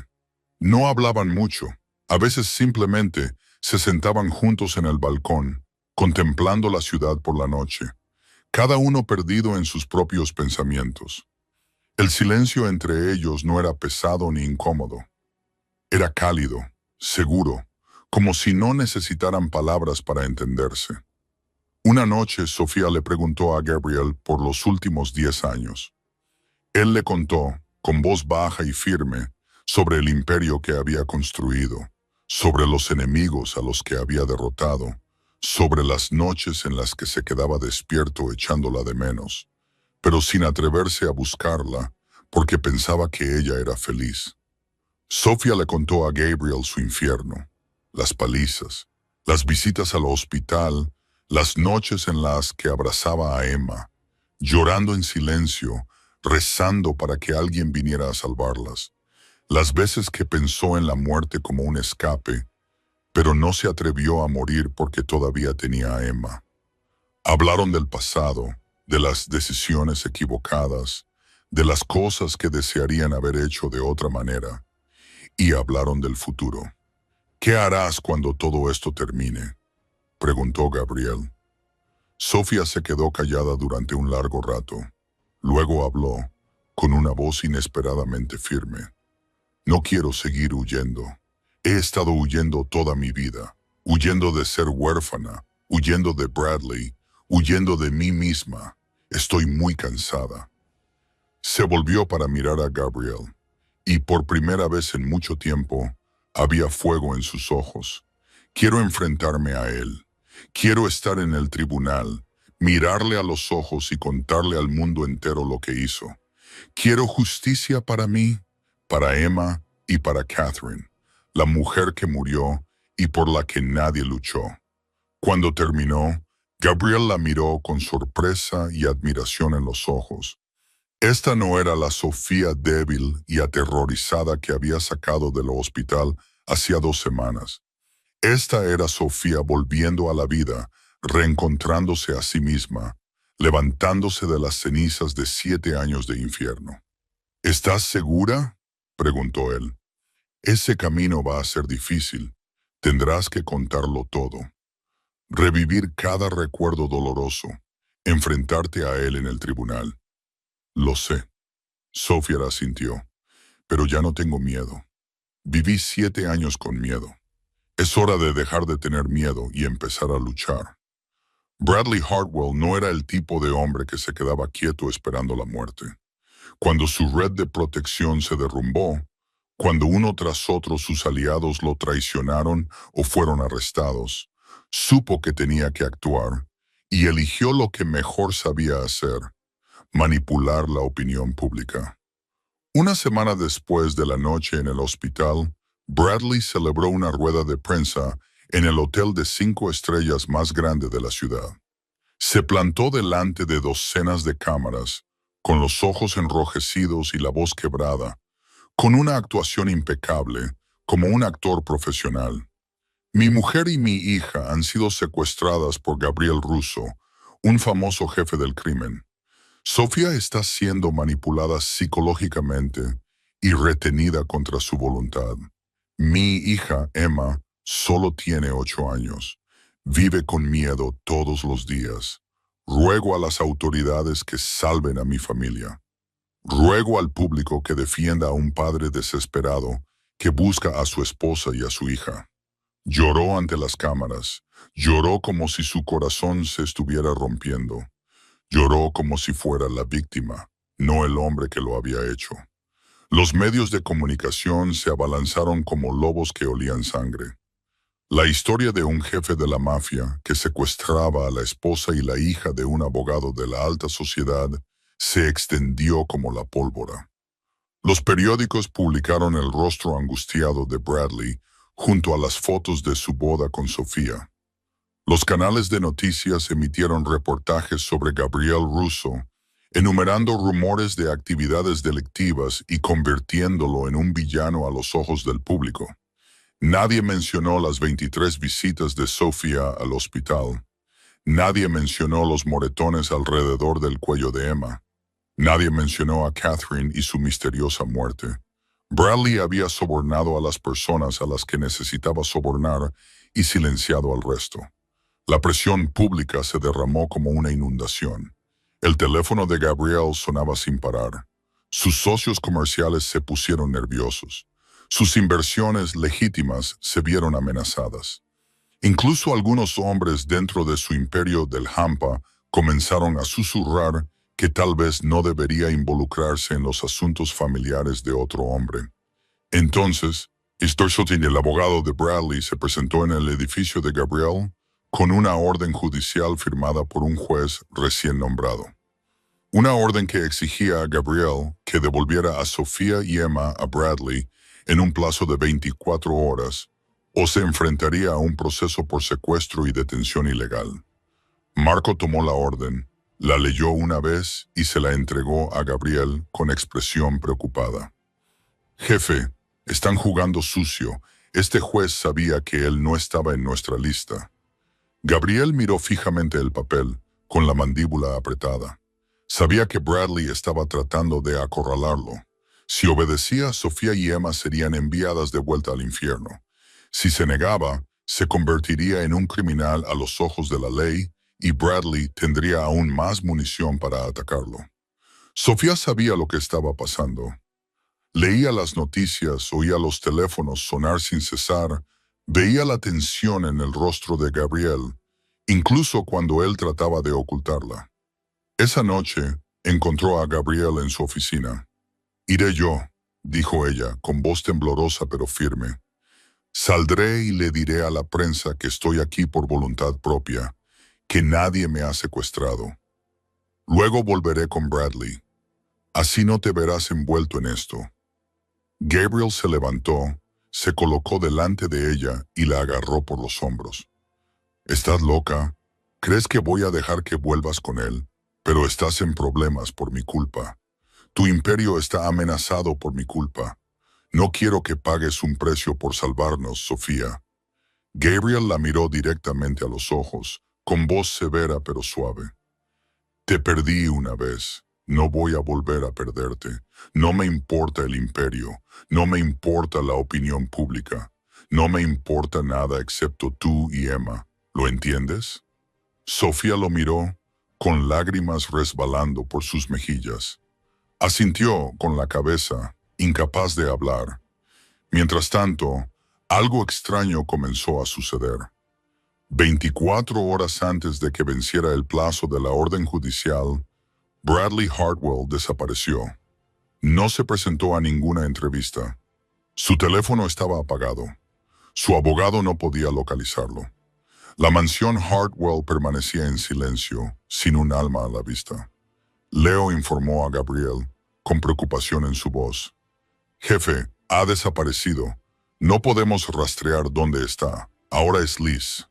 No hablaban mucho, a veces simplemente se sentaban juntos en el balcón, contemplando la ciudad por la noche, cada uno perdido en sus propios pensamientos. El silencio entre ellos no era pesado ni incómodo. Era cálido, seguro, como si no necesitaran palabras para entenderse. Una noche, Sofía le preguntó a Gabriel por los últimos 10 años. Él le contó, con voz baja y firme, sobre el imperio que había construido, sobre los enemigos a los que había derrotado, sobre las noches en las que se quedaba despierto echándola de menos, pero sin atreverse a buscarla, porque pensaba que ella era feliz. Sofía le contó a Gabriel su infierno, las palizas, las visitas al hospital, las noches en las que abrazaba a Emma, llorando en silencio, rezando para que alguien viniera a salvarlas, las veces que pensó en la muerte como un escape, pero no se atrevió a morir porque todavía tenía a Emma. Hablaron del pasado, de las decisiones equivocadas, de las cosas que desearían haber hecho de otra manera, y hablaron del futuro. ¿Qué harás cuando todo esto termine?, preguntó Gabriel. Sofía se quedó callada durante un largo rato. Luego habló, con una voz inesperadamente firme. No quiero seguir huyendo. He estado huyendo toda mi vida, huyendo de ser huérfana, huyendo de Bradley, huyendo de mí misma. Estoy muy cansada. Se volvió para mirar a Gabriel, y por primera vez en mucho tiempo, había fuego en sus ojos. Quiero enfrentarme a él. Quiero estar en el tribunal, mirarle a los ojos y contarle al mundo entero lo que hizo. Quiero justicia para mí, para Emma y para Catherine, la mujer que murió y por la que nadie luchó. Cuando terminó, Gabriel la miró con sorpresa y admiración en los ojos. Esta no era la Sofía débil y aterrorizada que había sacado del hospital hacía 2 semanas. Esta era Sofía volviendo a la vida, reencontrándose a sí misma, levantándose de las cenizas de 7 años de infierno. ¿Estás segura?, preguntó él. Ese camino va a ser difícil. Tendrás que contarlo todo. Revivir cada recuerdo doloroso. Enfrentarte a él en el tribunal. Lo sé. Sofía asintió. Pero ya no tengo miedo. Viví 7 años con miedo. Es hora de dejar de tener miedo y empezar a luchar. Bradley Hartwell no era el tipo de hombre que se quedaba quieto esperando la muerte. Cuando su red de protección se derrumbó, cuando uno tras otro sus aliados lo traicionaron o fueron arrestados, supo que tenía que actuar y eligió lo que mejor sabía hacer: manipular la opinión pública. Una semana después de la noche en el hospital, Bradley celebró una rueda de prensa en el hotel de 5 estrellas más grande de la ciudad. Se plantó delante de docenas de cámaras, con los ojos enrojecidos y la voz quebrada, con una actuación impecable, como un actor profesional. Mi mujer y mi hija han sido secuestradas por Gabriel Russo, un famoso jefe del crimen. Sofía está siendo manipulada psicológicamente y retenida contra su voluntad. Mi hija, Emma, solo tiene 8 años. Vive con miedo todos los días. Ruego a las autoridades que salven a mi familia. Ruego al público que defienda a un padre desesperado que busca a su esposa y a su hija. Lloró ante las cámaras. Lloró como si su corazón se estuviera rompiendo. Lloró como si fuera la víctima, no el hombre que lo había hecho. Los medios de comunicación se abalanzaron como lobos que olían sangre. La historia de un jefe de la mafia que secuestraba a la esposa y la hija de un abogado de la alta sociedad se extendió como la pólvora. Los periódicos publicaron el rostro angustiado de Bradley junto a las fotos de su boda con Sofía. Los canales de noticias emitieron reportajes sobre Gabriel Russo, enumerando rumores de actividades delictivas y convirtiéndolo en un villano a los ojos del público. Nadie mencionó las 23 visitas de Sofía al hospital. Nadie mencionó los moretones alrededor del cuello de Emma. Nadie mencionó a Catherine y su misteriosa muerte. Bradley había sobornado a las personas a las que necesitaba sobornar y silenciado al resto. La presión pública se derramó como una inundación. El teléfono de Gabriel sonaba sin parar. Sus socios comerciales se pusieron nerviosos. Sus inversiones legítimas se vieron amenazadas. Incluso algunos hombres dentro de su imperio del Hampa comenzaron a susurrar que tal vez no debería involucrarse en los asuntos familiares de otro hombre. Entonces, Storsotin, el abogado de Bradley, se presentó en el edificio de Gabriel con una orden judicial firmada por un juez recién nombrado. Una orden que exigía a Gabriel que devolviera a Sofía y Emma a Bradley en un plazo de 24 horas o se enfrentaría a un proceso por secuestro y detención ilegal. Marco tomó la orden, la leyó una vez y se la entregó a Gabriel con expresión preocupada. «Jefe, están jugando sucio. Este juez sabía que él no estaba en nuestra lista». Gabriel miró fijamente el papel, con la mandíbula apretada. Sabía que Bradley estaba tratando de acorralarlo. Si obedecía, Sofía y Emma serían enviadas de vuelta al infierno. Si se negaba, se convertiría en un criminal a los ojos de la ley y Bradley tendría aún más munición para atacarlo. Sofía sabía lo que estaba pasando. Leía las noticias, oía los teléfonos sonar sin cesar, veía la tensión en el rostro de Gabriel, incluso cuando él trataba de ocultarla. Esa noche, encontró a Gabriel en su oficina. «Iré yo», dijo ella, con voz temblorosa pero firme. «Saldré y le diré a la prensa que estoy aquí por voluntad propia, que nadie me ha secuestrado. Luego volveré con Bradley. Así no te verás envuelto en esto». Gabriel se levantó, se colocó delante de ella y la agarró por los hombros. «¿Estás loca? ¿Crees que voy a dejar que vuelvas con él? Pero estás en problemas por mi culpa. Tu imperio está amenazado por mi culpa. No quiero que pagues un precio por salvarnos, Sofía». Gabriel la miró directamente a los ojos, con voz severa pero suave. «Te perdí una vez. No voy a volver a perderte. No me importa el imperio. No me importa la opinión pública. No me importa nada excepto tú y Emma. ¿Lo entiendes?» Sofía lo miró, con lágrimas resbalando por sus mejillas. Asintió con la cabeza, incapaz de hablar. Mientras tanto, algo extraño comenzó a suceder. 24 horas antes de que venciera el plazo de la orden judicial, Bradley Hartwell desapareció. No se presentó a ninguna entrevista. Su teléfono estaba apagado. Su abogado no podía localizarlo. La mansión Hartwell permanecía en silencio, sin un alma a la vista. Leo informó a Gabriel, con preocupación en su voz. «Jefe, ha desaparecido. No podemos rastrear dónde está. Ahora es Liz».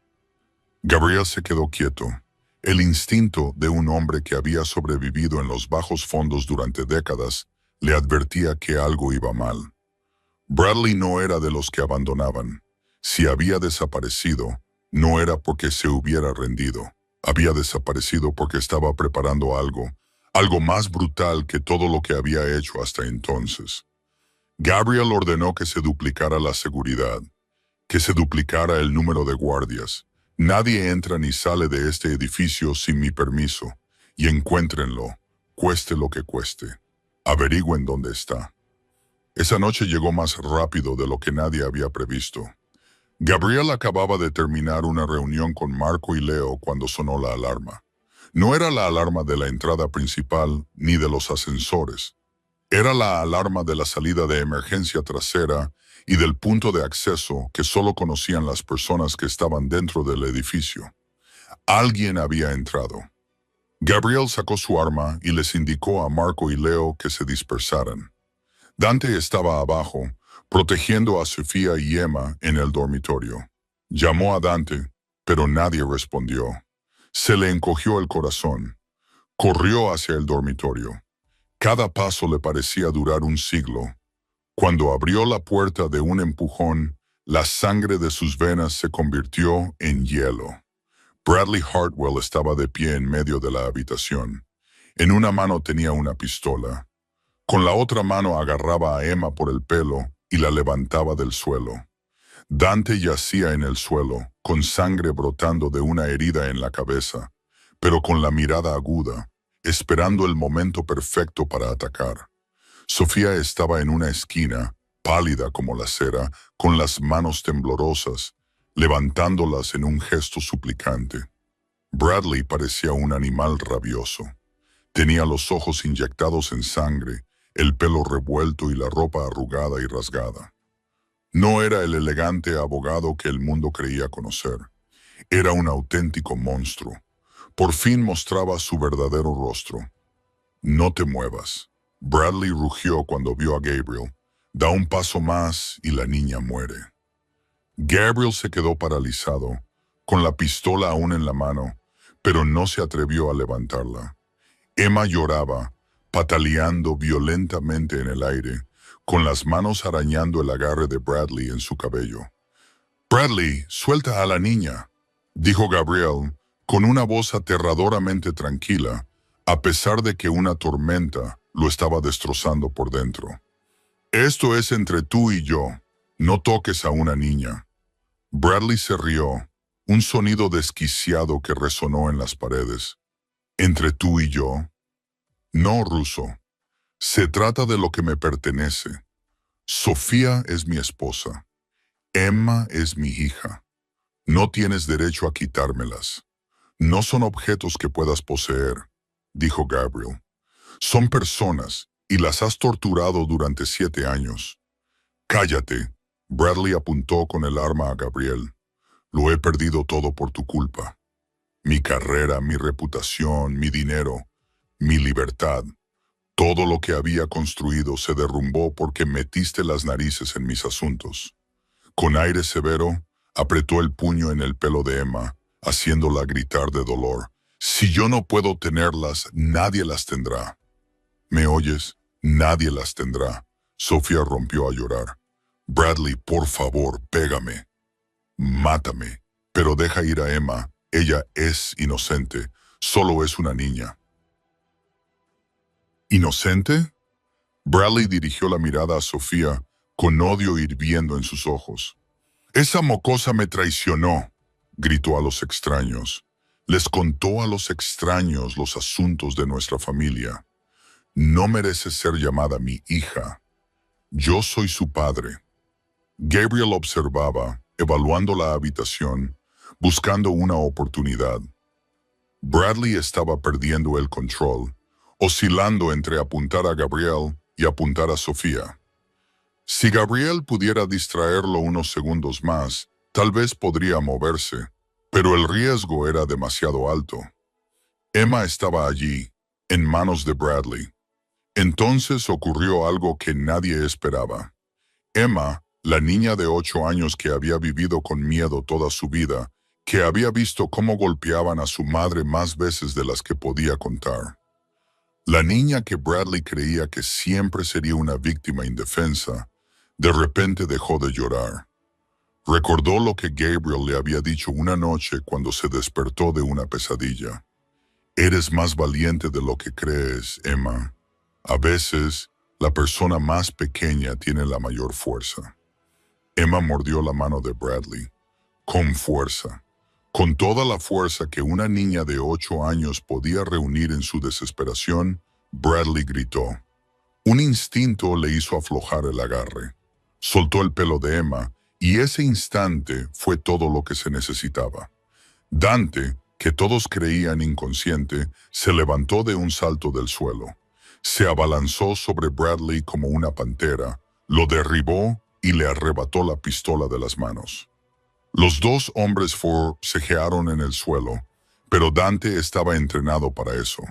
Gabriel se quedó quieto. El instinto de un hombre que había sobrevivido en los bajos fondos durante décadas le advertía que algo iba mal. Bradley no era de los que abandonaban. Si había desaparecido, no era porque se hubiera rendido. Había desaparecido porque estaba preparando algo más brutal que todo lo que había hecho hasta entonces. Gabriel ordenó que se duplicara la seguridad, que se duplicara el número de guardias. «Nadie entra ni sale de este edificio sin mi permiso, y encuéntrenlo, cueste lo que cueste. Averigüen dónde está». Esa noche llegó más rápido de lo que nadie había previsto. Gabriel acababa de terminar una reunión con Marco y Leo cuando sonó la alarma. No era la alarma de la entrada principal ni de los ascensores. Era la alarma de la salida de emergencia trasera y del punto de acceso que solo conocían las personas que estaban dentro del edificio. Alguien había entrado. Gabriel sacó su arma y les indicó a Marco y Leo que se dispersaran. Dante estaba abajo, protegiendo a Sofía y Emma en el dormitorio. Llamó a Dante, pero nadie respondió. Se le encogió el corazón. Corrió hacia el dormitorio. Cada paso le parecía durar un siglo. Cuando abrió la puerta de un empujón, la sangre de sus venas se convirtió en hielo. Bradley Hartwell estaba de pie en medio de la habitación. En una mano tenía una pistola. Con la otra mano agarraba a Emma por el pelo y la levantaba del suelo. Dante yacía en el suelo, con sangre brotando de una herida en la cabeza, pero con la mirada aguda, esperando el momento perfecto para atacar. Sofía estaba en una esquina, pálida como la cera, con las manos temblorosas, levantándolas en un gesto suplicante. Bradley parecía un animal rabioso. Tenía los ojos inyectados en sangre, el pelo revuelto y la ropa arrugada y rasgada. No era el elegante abogado que el mundo creía conocer. Era un auténtico monstruo. Por fin mostraba su verdadero rostro. «No te muevas». Bradley rugió cuando vio a Gabriel. Da un paso más y la niña muere. Gabriel se quedó paralizado, con la pistola aún en la mano, pero no se atrevió a levantarla. Emma lloraba, pataleando violentamente en el aire, con las manos arañando el agarre de Bradley en su cabello. «Bradley, suelta a la niña», dijo Gabriel, con una voz aterradoramente tranquila, a pesar de que una tormenta lo estaba destrozando por dentro. «Esto es entre tú y yo. No toques a una niña». Bradley se rió, un sonido desquiciado que resonó en las paredes. «¿Entre tú y yo?» «No, ruso. Se trata de lo que me pertenece. Sofía es mi esposa. Emma es mi hija. No tienes derecho a quitármelas. No son objetos que puedas poseer», dijo Gabriel. «Son personas y las has torturado durante 7 años». «Cállate», Bradley apuntó con el arma a Gabriel. «Lo he perdido todo por tu culpa. Mi carrera, mi reputación, mi dinero, mi libertad. Todo lo que había construido se derrumbó porque metiste las narices en mis asuntos». Con aire severo, apretó el puño en el pelo de Emma, haciéndola gritar de dolor. «Si yo no puedo tenerlas, nadie las tendrá». «¿Me oyes? Nadie las tendrá». Sofía rompió a llorar. «Bradley, por favor, pégame. Mátame, pero deja ir a Emma. Ella es inocente. Solo es una niña». «¿Inocente?» Bradley dirigió la mirada a Sofía, con odio hirviendo en sus ojos. «Esa mocosa me traicionó», gritó a los extraños. Les contó a los extraños los asuntos de nuestra familia. «No merece ser llamada mi hija. Yo soy su padre». Gabriel observaba, evaluando la habitación, buscando una oportunidad. Bradley estaba perdiendo el control, oscilando entre apuntar a Gabriel y apuntar a Sofía. Si Gabriel pudiera distraerlo unos segundos más, tal vez podría moverse, pero el riesgo era demasiado alto. Emma estaba allí, en manos de Bradley. Entonces ocurrió algo que nadie esperaba. Emma, la niña de 8 años que había vivido con miedo toda su vida, que había visto cómo golpeaban a su madre más veces de las que podía contar. La niña que Bradley creía que siempre sería una víctima indefensa, de repente dejó de llorar. Recordó lo que Gabriel le había dicho una noche cuando se despertó de una pesadilla. «Eres más valiente de lo que crees, Emma. A veces, la persona más pequeña tiene la mayor fuerza». Emma mordió la mano de Bradley. Con fuerza. Con toda la fuerza que una niña de 8 años podía reunir en su desesperación, Bradley gritó. Un instinto le hizo aflojar el agarre. Soltó el pelo de Emma, y ese instante fue todo lo que se necesitaba. Dante, que todos creían inconsciente, se levantó de un salto del suelo. Se abalanzó sobre Bradley como una pantera, lo derribó y le arrebató la pistola de las manos. Los 2 hombres forcejearon en el suelo, pero Dante estaba entrenado para eso.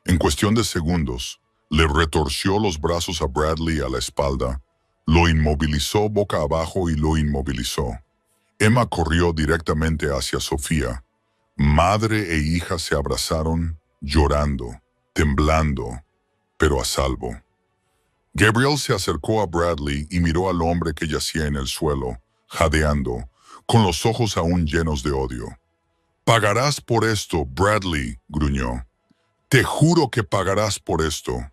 En cuestión de segundos, le retorció los brazos a Bradley a la espalda, lo inmovilizó boca abajo y lo inmovilizó. Emma corrió directamente hacia Sofía. Madre e hija se abrazaron, llorando, temblando, pero a salvo. Gabriel se acercó a Bradley y miró al hombre que yacía en el suelo, jadeando, con los ojos aún llenos de odio. «Pagarás por esto, Bradley», gruñó. «Te juro que pagarás por esto».